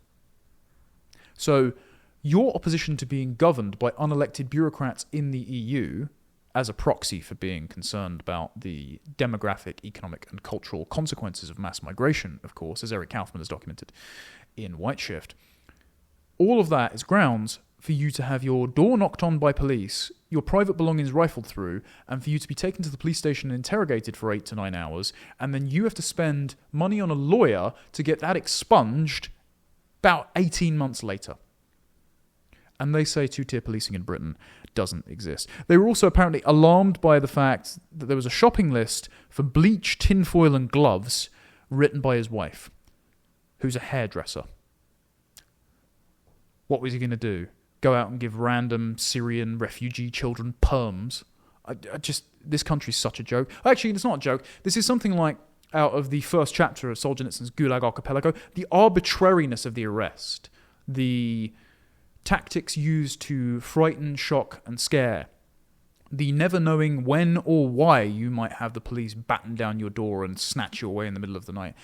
So, your opposition to being governed by unelected bureaucrats in the EU as a proxy for being concerned about the demographic, economic and cultural consequences of mass migration, of course, as Eric Kaufman has documented in White Shift, all of that is grounds for you to have your door knocked on by police, your private belongings rifled through, and for you to be taken to the police station and interrogated for 8 to 9 hours, and then you have to spend money on a lawyer to get that expunged about 18 months later. And they say two-tier policing in Britain doesn't exist. They were also apparently alarmed by the fact that there was a shopping list for bleach, tinfoil and gloves written by his wife, who's a hairdresser. What was he going to do? Go out and give random Syrian refugee children perms? This country's such a joke. Actually, it's not a joke. This is something like out of the first chapter of Solzhenitsyn's Gulag Archipelago. The arbitrariness of the arrest, the tactics used to frighten, shock and scare, the never knowing when or why you might have the police batten down your door and snatch you away in the middle of the night.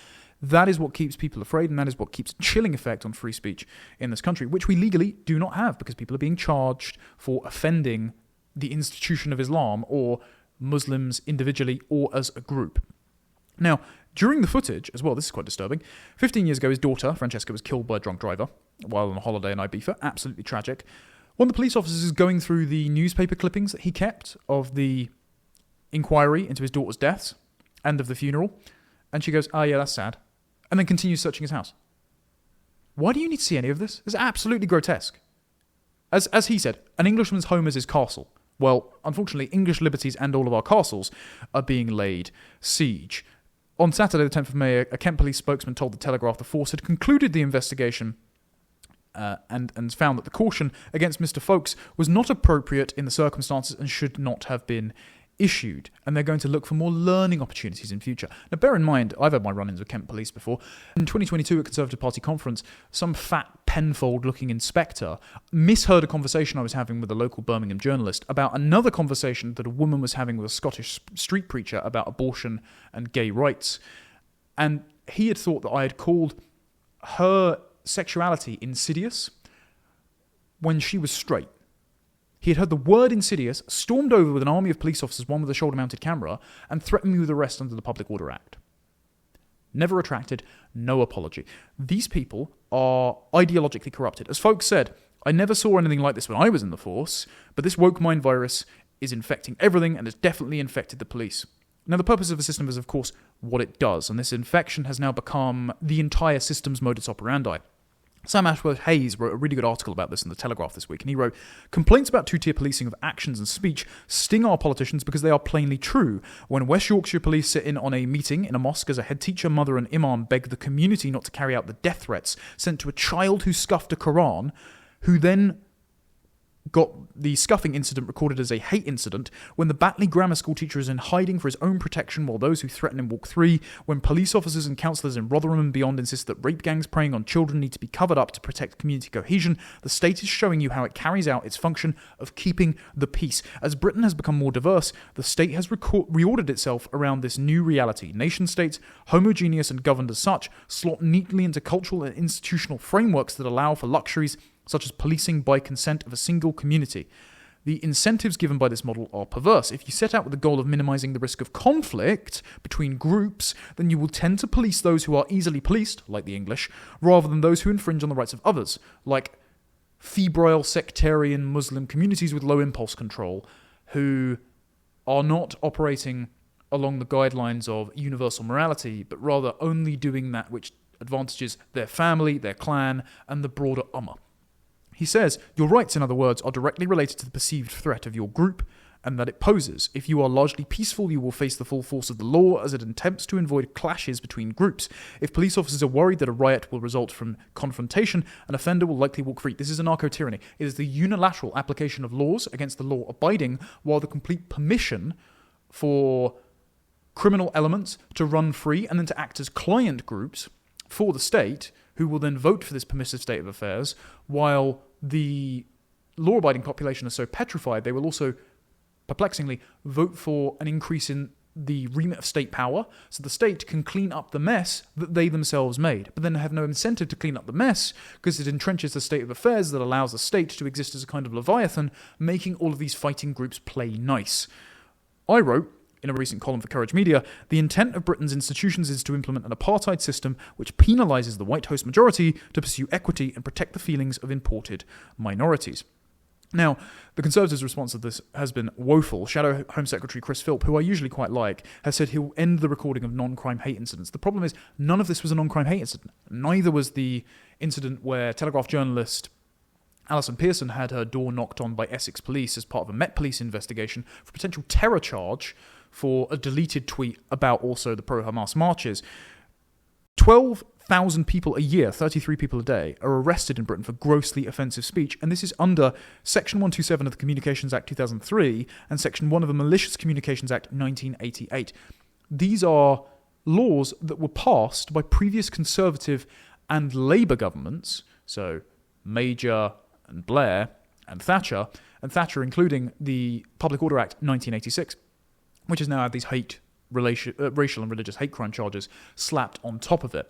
That is what keeps people afraid, and that is what keeps a chilling effect on free speech in this country, which we legally do not have because people are being charged for offending the institution of Islam or Muslims individually or as a group. Now, during the footage as well, this is quite disturbing, 15 years ago his daughter, Francesca, was killed by a drunk driver while on a holiday in Ibiza. Absolutely tragic. One of the police officers is going through the newspaper clippings that he kept of the inquiry into his daughter's deaths and of the funeral, and she goes, "Oh yeah, that's sad," and then continues searching his house. Why do you need to see any of this? It's absolutely grotesque. As he said, an Englishman's home is his castle. Well, unfortunately, English liberties and all of our castles are being laid siege. On Saturday, the 10th of May, a Kent police spokesman told the Telegraph the force had concluded the investigation and found that the caution against Mr. Folkes was not appropriate in the circumstances and should not have been issued, and they're going to look for more learning opportunities in future. Now, bear in mind, I've had my run-ins with Kent Police before. In 2022 at Conservative Party conference, some fat Penfold-looking inspector misheard a conversation I was having with a local Birmingham journalist about another conversation that a woman was having with a Scottish street preacher about abortion and gay rights. And he had thought that I had called her sexuality insidious when she was straight. He had heard the word insidious, stormed over with an army of police officers, one with a shoulder-mounted camera, and threatened me with arrest under the Public Order Act. Never retracted, no apology. These people are ideologically corrupted. As folks said, I never saw anything like this when I was in the force, but this woke mind virus is infecting everything and has definitely infected the police. Now, the purpose of a system is, of course, what it does, and this infection has now become the entire system's modus operandi. Sam Ashworth-Hayes wrote a really good article about this in The Telegraph this week, and he wrote, "Complaints about two-tier policing of actions and speech sting our politicians because they are plainly true. When West Yorkshire police sit in on a meeting in a mosque as a head teacher, mother and imam beg the community not to carry out the death threats sent to a child who scuffed a Quran, who then got the scuffing incident recorded as a hate incident, when the Batley Grammar School teacher is in hiding for his own protection while those who threaten him walk free, when police officers and counsellors in Rotherham and beyond insist that rape gangs preying on children need to be covered up to protect community cohesion, the state is showing you how it carries out its function of keeping the peace. As Britain has become more diverse, the state has reordered itself around this new reality. Nation-states, homogeneous and governed as such, slot neatly into cultural and institutional frameworks that allow for luxuries such as policing by consent of a single community. The incentives given by this model are perverse. If you set out with the goal of minimizing the risk of conflict between groups, then you will tend to police those who are easily policed, like the English, rather than those who infringe on the rights of others, like febrile sectarian Muslim communities with low impulse control, who are not operating along the guidelines of universal morality, but rather only doing that which advantages their family, their clan, and the broader ummah. He says, your rights, in other words, are directly related to the perceived threat of your group and that it poses. If you are largely peaceful, you will face the full force of the law as it attempts to avoid clashes between groups. If police officers are worried that a riot will result from confrontation, an offender will likely walk free. This is anarcho-tyranny. It is the unilateral application of laws against the law abiding, while the complete permission for criminal elements to run free and then to act as client groups for the state, who will then vote for this permissive state of affairs, while the law-abiding population is so petrified, they will also, perplexingly, vote for an increase in the remit of state power, so the state can clean up the mess that they themselves made, but then have no incentive to clean up the mess, because it entrenches the state of affairs that allows the state to exist as a kind of leviathan, making all of these fighting groups play nice. I wrote, in a recent column for Courage Media, the intent of Britain's institutions is to implement an apartheid system which penalises the white host majority to pursue equity and protect the feelings of imported minorities. Now, the Conservatives' response to this has been woeful. Shadow Home Secretary Chris Philp, who I usually quite like, has said he'll end the recording of non-crime hate incidents. The problem is, none of this was a non-crime hate incident. Neither was the incident where Telegraph journalist Alison Pearson had her door knocked on by Essex Police as part of a Met Police investigation for a potential terror charge for a deleted tweet about also the pro-Hamas marches. 12,000 people a year, 33 people a day, are arrested in Britain for grossly offensive speech, and this is under Section 127 of the Communications Act 2003 and Section 1 of the Malicious Communications Act 1988. These are laws that were passed by previous Conservative and Labour governments, so Major and Blair and Thatcher including the Public Order Act 1986, which has now had these racial and religious hate crime charges slapped on top of it.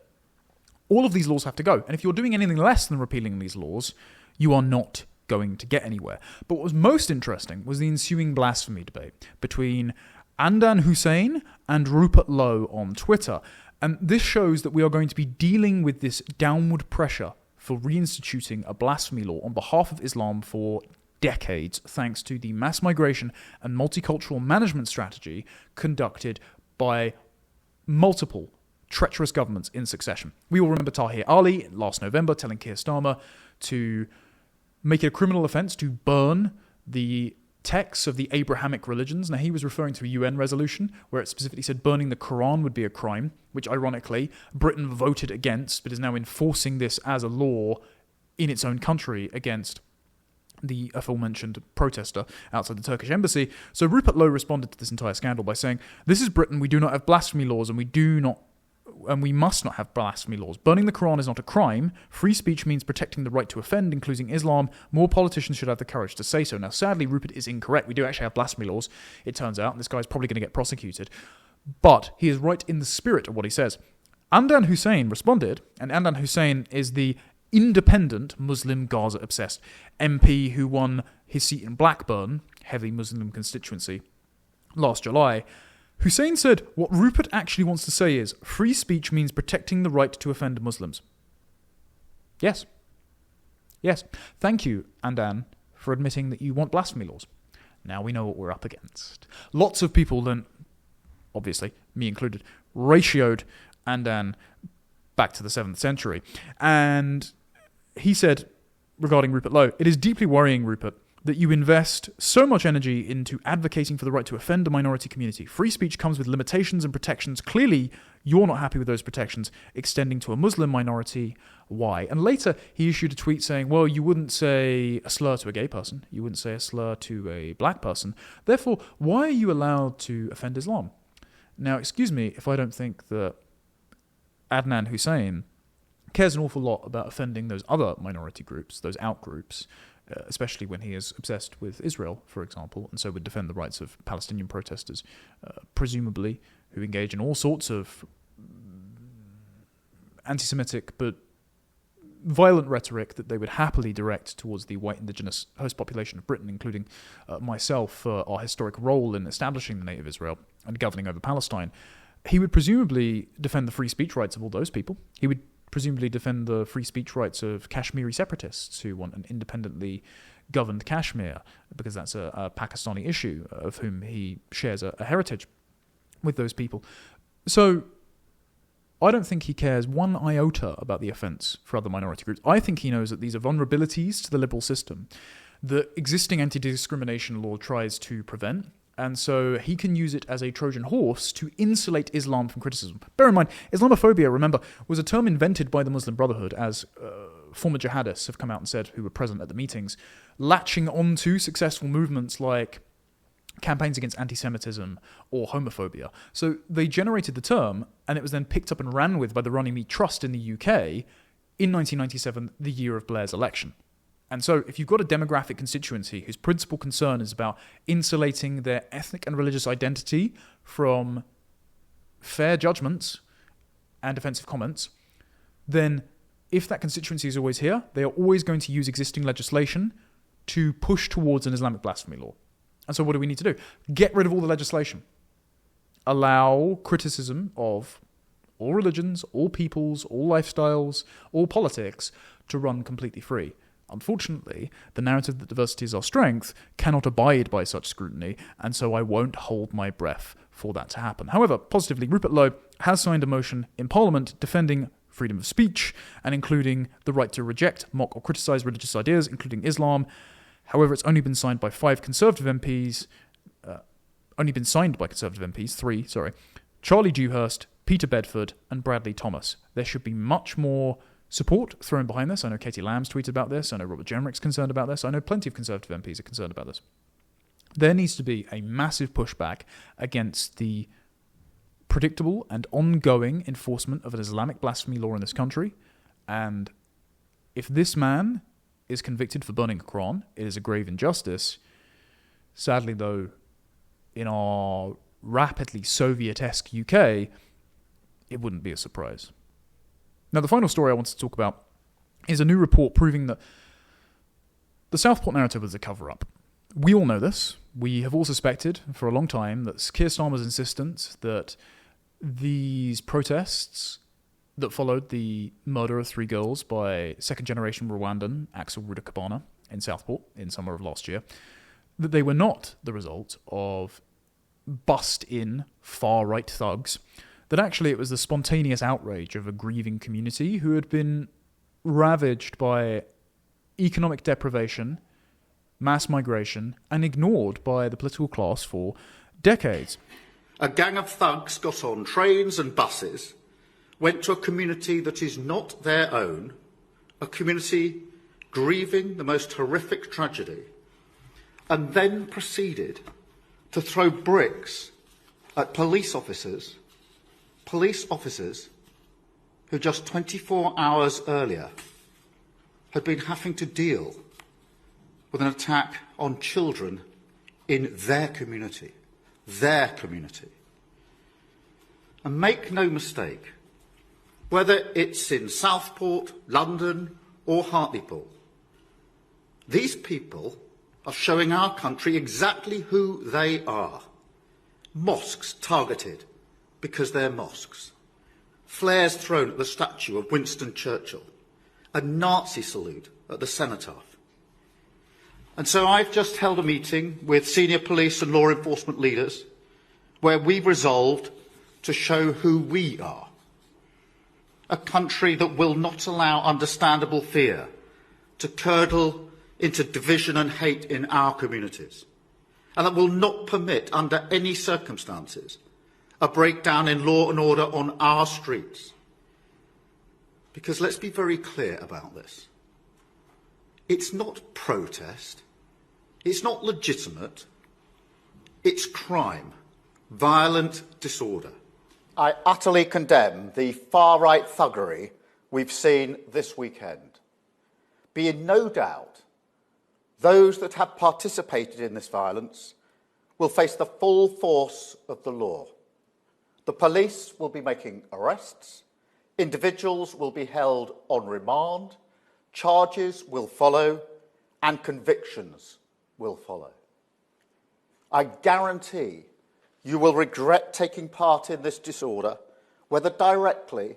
All of these laws have to go. And if you're doing anything less than repealing these laws, you are not going to get anywhere. But what was most interesting was the ensuing blasphemy debate between Andan Hussein and Rupert Lowe on Twitter. And this shows that we are going to be dealing with this downward pressure for reinstituting a blasphemy law on behalf of Islam for decades, thanks to the mass migration and multicultural management strategy conducted by multiple treacherous governments in succession. We all remember Tahir Ali last November telling Keir Starmer to make it a criminal offence to burn the texts of the Abrahamic religions. Now, he was referring to a UN resolution where it specifically said burning the Quran would be a crime, which ironically Britain voted against, but is now enforcing this as a law in its own country against the aforementioned protester outside the Turkish embassy. So Rupert Lowe responded to this entire scandal by saying, "This is Britain. We do not have blasphemy laws, and we must not have blasphemy laws. Burning the Quran is not a crime. Free speech means protecting the right to offend, including Islam. More politicians should have the courage to say so." Now, sadly, Rupert is incorrect. We do actually have blasphemy laws, it turns out, and this guy's probably going to get prosecuted. But he is right in the spirit of what he says. Andan Hussein responded, and Andan Hussein is the independent Muslim Gaza-obsessed MP who won his seat in Blackburn, heavy Muslim constituency, last July. Hussein said what Rupert actually wants to say is free speech means protecting the right to offend Muslims. Yes. Yes. Thank you, Andan, for admitting that you want blasphemy laws. Now we know what we're up against. Lots of people then, obviously, me included, ratioed Andan back to the 7th century. And he said, regarding Rupert Lowe, "It is deeply worrying, Rupert, that you invest so much energy into advocating for the right to offend a minority community. Free speech comes with limitations and protections. Clearly, you're not happy with those protections extending to a Muslim minority. Why?" And later, he issued a tweet saying, well, you wouldn't say a slur to a gay person. You wouldn't say a slur to a black person. Therefore, why are you allowed to offend Islam? Now, excuse me if I don't think that Adnan Hussein cares an awful lot about offending those other minority groups, those out-groups, especially when he is obsessed with Israel, for example, and so would defend the rights of Palestinian protesters, presumably, who engage in all sorts of anti-Semitic but violent rhetoric that they would happily direct towards the white indigenous host population of Britain, including myself, for our historic role in establishing the State of Israel and governing over Palestine. He would presumably defend the free speech rights of all those people. He would presumably defend the free speech rights of Kashmiri separatists who want an independently governed Kashmir, because that's a Pakistani issue of whom he shares a heritage with those people. So I don't think he cares one iota about the offence for other minority groups. I think he knows that these are vulnerabilities to the liberal system that existing anti-discrimination law tries to prevent. And so he can use it as a Trojan horse to insulate Islam from criticism. Bear in mind, Islamophobia, remember, was a term invented by the Muslim Brotherhood, as former jihadists have come out and said, who were present at the meetings, latching onto successful movements like campaigns against anti-Semitism or homophobia. So they generated the term, and it was then picked up and ran with by the Runnymede Trust in the UK in 1997, the year of Blair's election. And so if you've got a demographic constituency whose principal concern is about insulating their ethnic and religious identity from fair judgments and offensive comments, then if that constituency is always here, they are always going to use existing legislation to push towards an Islamic blasphemy law. And so what do we need to do? Get rid of all the legislation. Allow criticism of all religions, all peoples, all lifestyles, all politics to run completely free. Unfortunately, the narrative that diversity is our strength cannot abide by such scrutiny, and so I won't hold my breath for that to happen. However, positively, Rupert Lowe has signed a motion in Parliament defending freedom of speech and including the right to reject, mock or criticise religious ideas, including Islam. However, it's only been signed by Conservative MPs, three, Charlie Dewhurst, Peter Bedford and Bradley Thomas. There should be much more support thrown behind this. I know Katie Lamb's tweeted about this. I know Robert Jenrick's concerned about this. I know plenty of Conservative MPs are concerned about this. There needs to be a massive pushback against the predictable and ongoing enforcement of an Islamic blasphemy law in this country. And if this man is convicted for burning a Quran, it is a grave injustice. Sadly, though, in our rapidly Soviet-esque UK, it wouldn't be a surprise. Now, the final story I wanted to talk about is a new report proving that the Southport narrative was a cover-up. We all know this. We have all suspected for a long time that Keir Starmer's insistence that these protests that followed the murder of 3 girls by second-generation Rwandan Axel Rudakabana in Southport in summer of last year, that they were not the result of bust-in far-right thugs, that actually it was the spontaneous outrage of a grieving community who had been ravaged by economic deprivation, mass migration, and ignored by the political class for decades. A gang of thugs got on trains and buses, went to a community that is not their own, a community grieving the most horrific tragedy, and then proceeded to throw bricks at police officers who just 24 hours earlier had been having to deal with an attack on children in their community. And make no mistake, whether it's in Southport, London or Hartlepool, these people are showing our country exactly who they are. Mosques targeted because they're mosques. Flares thrown at the statue of Winston Churchill. A Nazi salute at the cenotaph. And so I've just held a meeting with senior police and law enforcement leaders where we've resolved to show who we are. A country that will not allow understandable fear to curdle into division and hate in our communities, and that will not permit, under any circumstances, a breakdown in law and order on our streets. Because let's be very clear about this. It's not protest, it's not legitimate, it's crime, violent disorder. I utterly condemn the far-right thuggery we've seen this weekend. Be in no doubt, those that have participated in this violence will face the full force of the law. The police will be making arrests, individuals will be held on remand, charges will follow, and convictions will follow. I guarantee you will regret taking part in this disorder, whether directly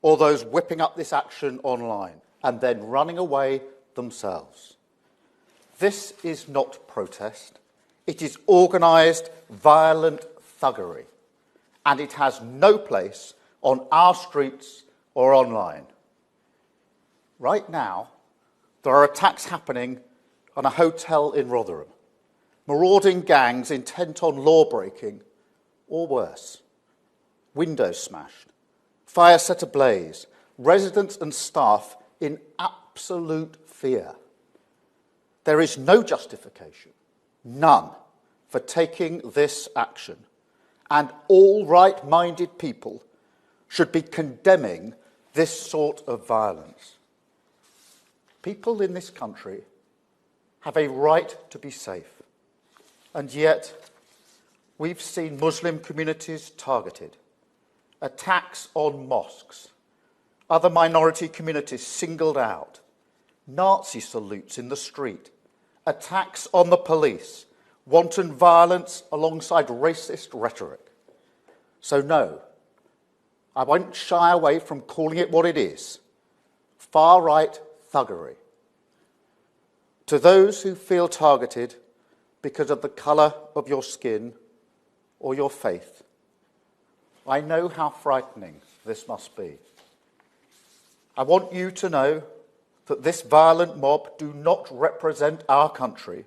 or those whipping up this action online and then running away themselves. This is not protest. It is organised, violent thuggery, and it has no place on our streets or online. Right now, there are attacks happening on a hotel in Rotherham. Marauding gangs intent on law-breaking, or worse. Windows smashed, fire set ablaze, residents and staff in absolute fear. There is no justification, none, for taking this action, and all right-minded people should be condemning this sort of violence. People in this country have a right to be safe. And yet, we've seen Muslim communities targeted, attacks on mosques, other minority communities singled out, Nazi salutes in the street, attacks on the police, wanton violence alongside racist rhetoric. So no, I won't shy away from calling it what it is, far-right thuggery. To those who feel targeted because of the colour of your skin or your faith, I know how frightening this must be. I want you to know that this violent mob do not represent our country,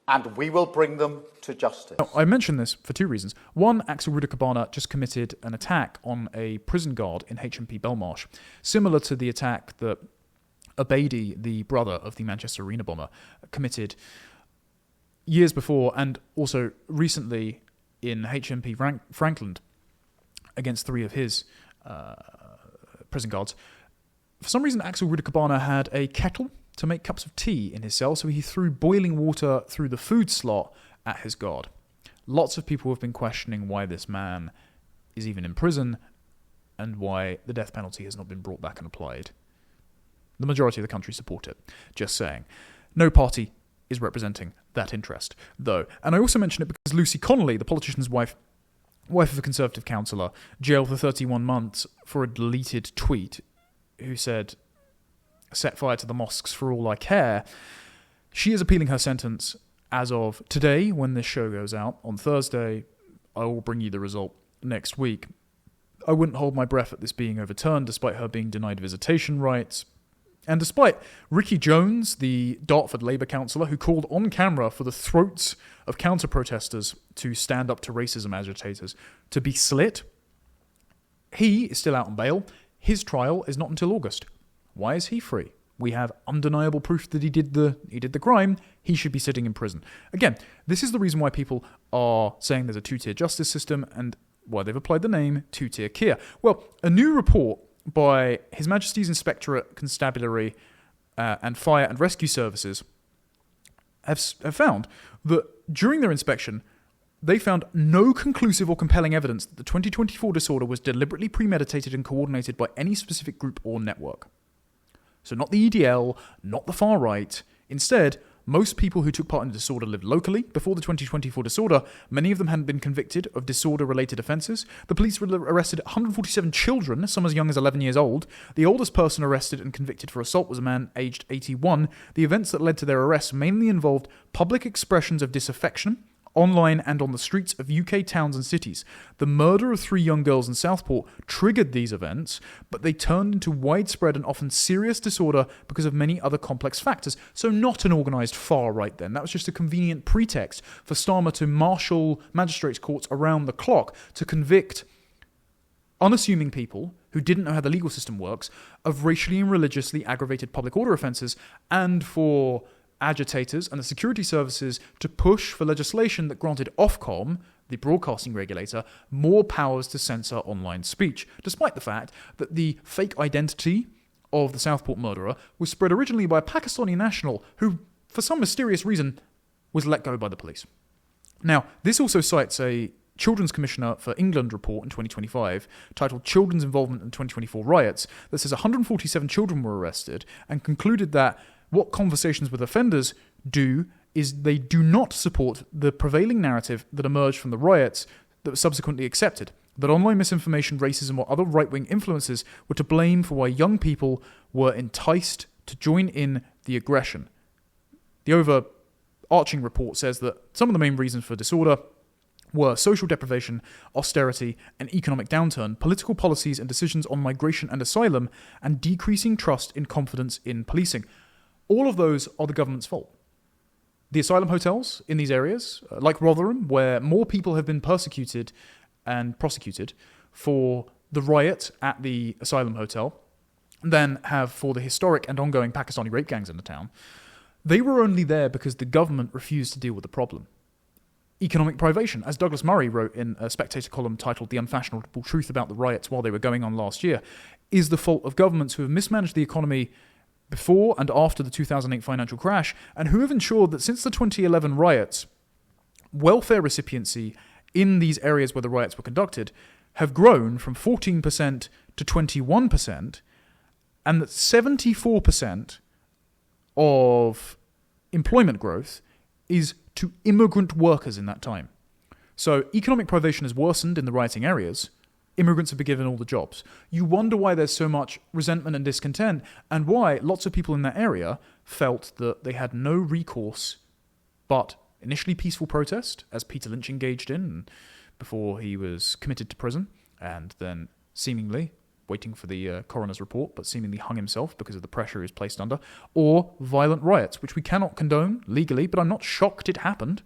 and we will bring them to justice. Now, I mention this for two reasons. One, Axel Ruder-Cabana just committed an attack on a prison guard in HMP Belmarsh, similar to the attack that Abedi, the brother of the Manchester Arena bomber, committed years before and also recently in HMP Frankland against three of his prison guards. For some reason, Axel Ruder-Cabana had a kettle to make cups of tea in his cell, so he threw boiling water through the food slot at his guard. Lots of people have been questioning why this man is even in prison and why the death penalty has not been brought back and applied. The majority of the country support it. Just saying. No party is representing that interest, though. And I also mention it because Lucy Connolly, the politician's wife of a Conservative councillor, jailed for 31 months for a deleted tweet who said, "Set fire to the mosques for all I care." She is appealing her sentence as of today, when this show goes out on Thursday. I will bring you the result next week. I wouldn't hold my breath at this being overturned, despite her being denied visitation rights. And despite Ricky Jones, the Dartford Labour councillor, who called on camera for the throats of counter-protesters to stand up to racism agitators to be slit, he is still out on bail. His trial is not until August. Why is he free? We have undeniable proof that he did the crime. He should be sitting in prison. Again, this is the reason why people are saying there's a two-tier justice system and why they've applied the name two-tier Keir. Well, a new report by His Majesty's Inspectorate Constabulary and Fire and Rescue Services have found that during their inspection, they found no conclusive or compelling evidence that the 2024 disorder was deliberately premeditated and coordinated by any specific group or network. So not the EDL, not the far right. Instead, most people who took part in the disorder lived locally before the 2024 disorder. Many of them hadn't been convicted of disorder-related offences. The police arrested 147 children, some as young as 11 years old. The oldest person arrested and convicted for assault was a man aged 81. The events that led to their arrests mainly involved public expressions of disaffection, online and on the streets of UK towns and cities. The murder of 3 young girls in Southport triggered these events, but they turned into widespread and often serious disorder because of many other complex factors. So not an organised far-right then. That was just a convenient pretext for Starmer to marshal magistrates' courts around the clock to convict unassuming people who didn't know how the legal system works of racially and religiously aggravated public order offences, and for agitators and the security services to push for legislation that granted Ofcom, the broadcasting regulator, more powers to censor online speech, despite the fact that the fake identity of the Southport murderer was spread originally by a Pakistani national who, for some mysterious reason, was let go by the police. Now, this also cites a Children's Commissioner for England report in 2025 titled Children's Involvement in 2024 Riots that says 147 children were arrested and concluded that what conversations with offenders do is they do not support the prevailing narrative that emerged from the riots that was subsequently accepted, that online misinformation, racism, or other right-wing influences were to blame for why young people were enticed to join in the aggression. The overarching report says that some of the main reasons for disorder were social deprivation, austerity, an economic downturn, political policies and decisions on migration and asylum, and decreasing trust in confidence in policing. All of those are the government's fault. The asylum hotels in these areas, like Rotherham, where more people have been persecuted and prosecuted for the riot at the asylum hotel than have for the historic and ongoing Pakistani rape gangs in the town, they were only there because the government refused to deal with the problem. Economic privation, as Douglas Murray wrote in a Spectator column titled The Unfashionable Truth About the Riots while they were going on last year, is the fault of governments who have mismanaged the economy before and after the 2008 financial crash, and who have ensured that since the 2011 riots, welfare recipiency in these areas where the riots were conducted have grown from 14% to 21%, and that 74% of employment growth is to immigrant workers in that time. So economic privation has worsened in the rioting areas. Immigrants have been given all the jobs. You wonder why there's so much resentment and discontent, and why lots of people in that area felt that they had no recourse but initially peaceful protest, as Peter Lynch engaged in before he was committed to prison, and then seemingly waiting for the coroner's report, but seemingly hung himself because of the pressure he was placed under, or violent riots, which we cannot condone legally, but I'm not shocked it happened.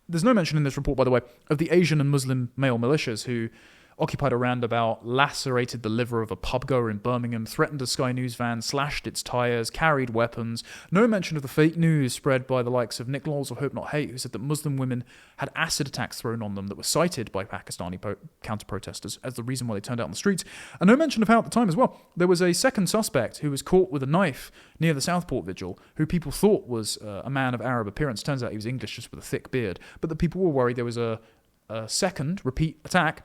There's no mention in this report, by the way, of the Asian and Muslim male militias who occupied a roundabout, lacerated the liver of a pubgoer in Birmingham, threatened a Sky News van, slashed its tyres, carried weapons. No mention of the fake news spread by the likes of Nick Lawls of Hope Not Hate, who said that Muslim women had acid attacks thrown on them that were cited by Pakistani counter-protesters as the reason why they turned out on the streets. And no mention of how at the time as well, there was a second suspect who was caught with a knife near the Southport vigil, who people thought was a man of Arab appearance. Turns out he was English, just with a thick beard. But the people were worried there was a second repeat attack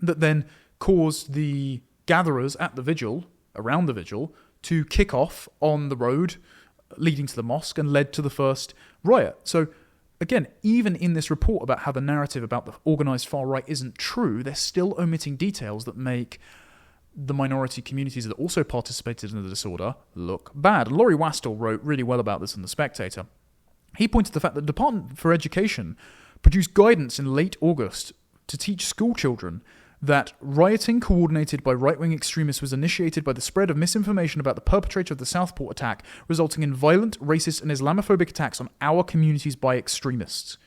that then caused the gatherers at the vigil, around the vigil, to kick off on the road leading to the mosque and led to the first riot. So, again, even in this report about how the narrative about the organised far right isn't true, they're still omitting details that make the minority communities that also participated in the disorder look bad. Laurie Wastell wrote really well about this in The Spectator. He pointed to the fact that the Department for Education produced guidance in late August to teach school children that rioting coordinated by right-wing extremists was initiated by the spread of misinformation about the perpetrator of the Southport attack, resulting in violent, racist, and Islamophobic attacks on our communities by extremists.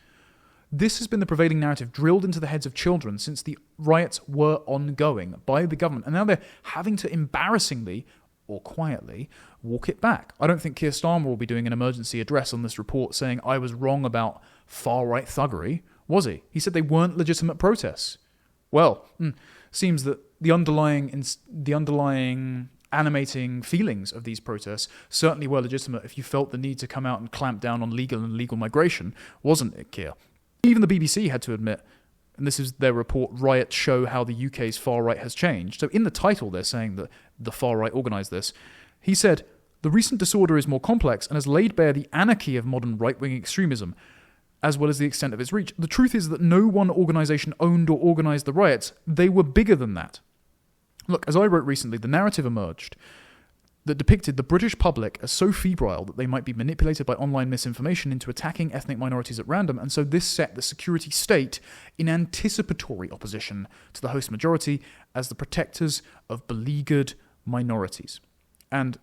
This has been the prevailing narrative drilled into the heads of children since the riots were ongoing by the government, and now they're having to embarrassingly or quietly walk it back. I don't think Keir Starmer will be doing an emergency address on this report saying I was wrong about far-right thuggery, was he? He said they weren't legitimate protests. Well, seems that the underlying animating feelings of these protests certainly were legitimate if you felt the need to come out and clamp down on legal and illegal migration, wasn't it, Keir? Even the BBC had to admit, and this is their report, Riots Show How the UK's Far Right Has Changed. So in the title they're saying that the far right organised this. He said, the recent disorder is more complex and has laid bare the anarchy of modern right-wing extremism, as well as the extent of its reach. The truth is that no one organisation owned or organised the riots. They were bigger than that. Look, as I wrote recently, the narrative emerged that depicted the British public as so febrile that they might be manipulated by online misinformation into attacking ethnic minorities at random, and so this set the security state in anticipatory opposition to the host majority as the protectors of beleaguered minorities. And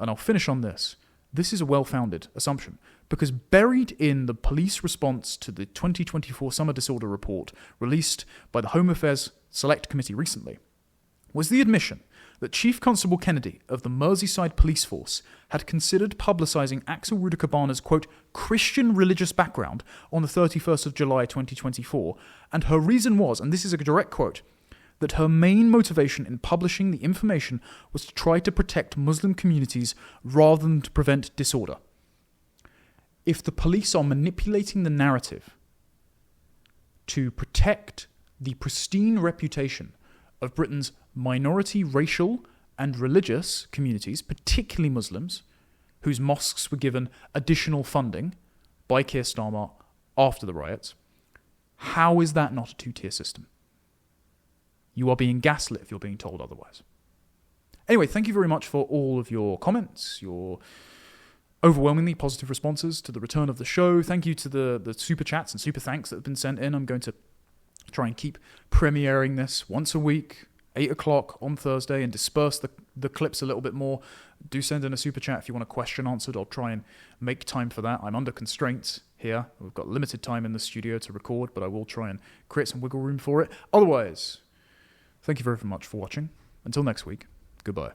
I'll finish on this. This is a well-founded assumption, because buried in the police response to the 2024 Summer Disorder Report released by the Home Affairs Select Committee recently was the admission that Chief Constable Kennedy of the Merseyside Police Force had considered publicising Axel Rudakabana's, quote, Christian religious background on the 31st of July 2024, and her reason was, and this is a direct quote, that her main motivation in publishing the information was to try to protect Muslim communities rather than to prevent disorder. If the police are manipulating the narrative to protect the pristine reputation of Britain's minority racial and religious communities, particularly Muslims, whose mosques were given additional funding by Keir Starmer after the riots, how is that not a two-tier system? You are being gaslit if you're being told otherwise. Anyway, thank you very much for all of your comments, your overwhelmingly positive responses to the return of the show. Thank you to the super chats and super thanks that have been sent in. I'm going to try and keep premiering this once a week, 8 o'clock on Thursday, and disperse the clips a little bit more. Do send in a super chat if you want a question answered. I'll try and make time for that. I'm under constraints here. We've got limited time in the studio to record, but I will try and create some wiggle room for it. Otherwise, thank you very much for watching. Until next week, goodbye.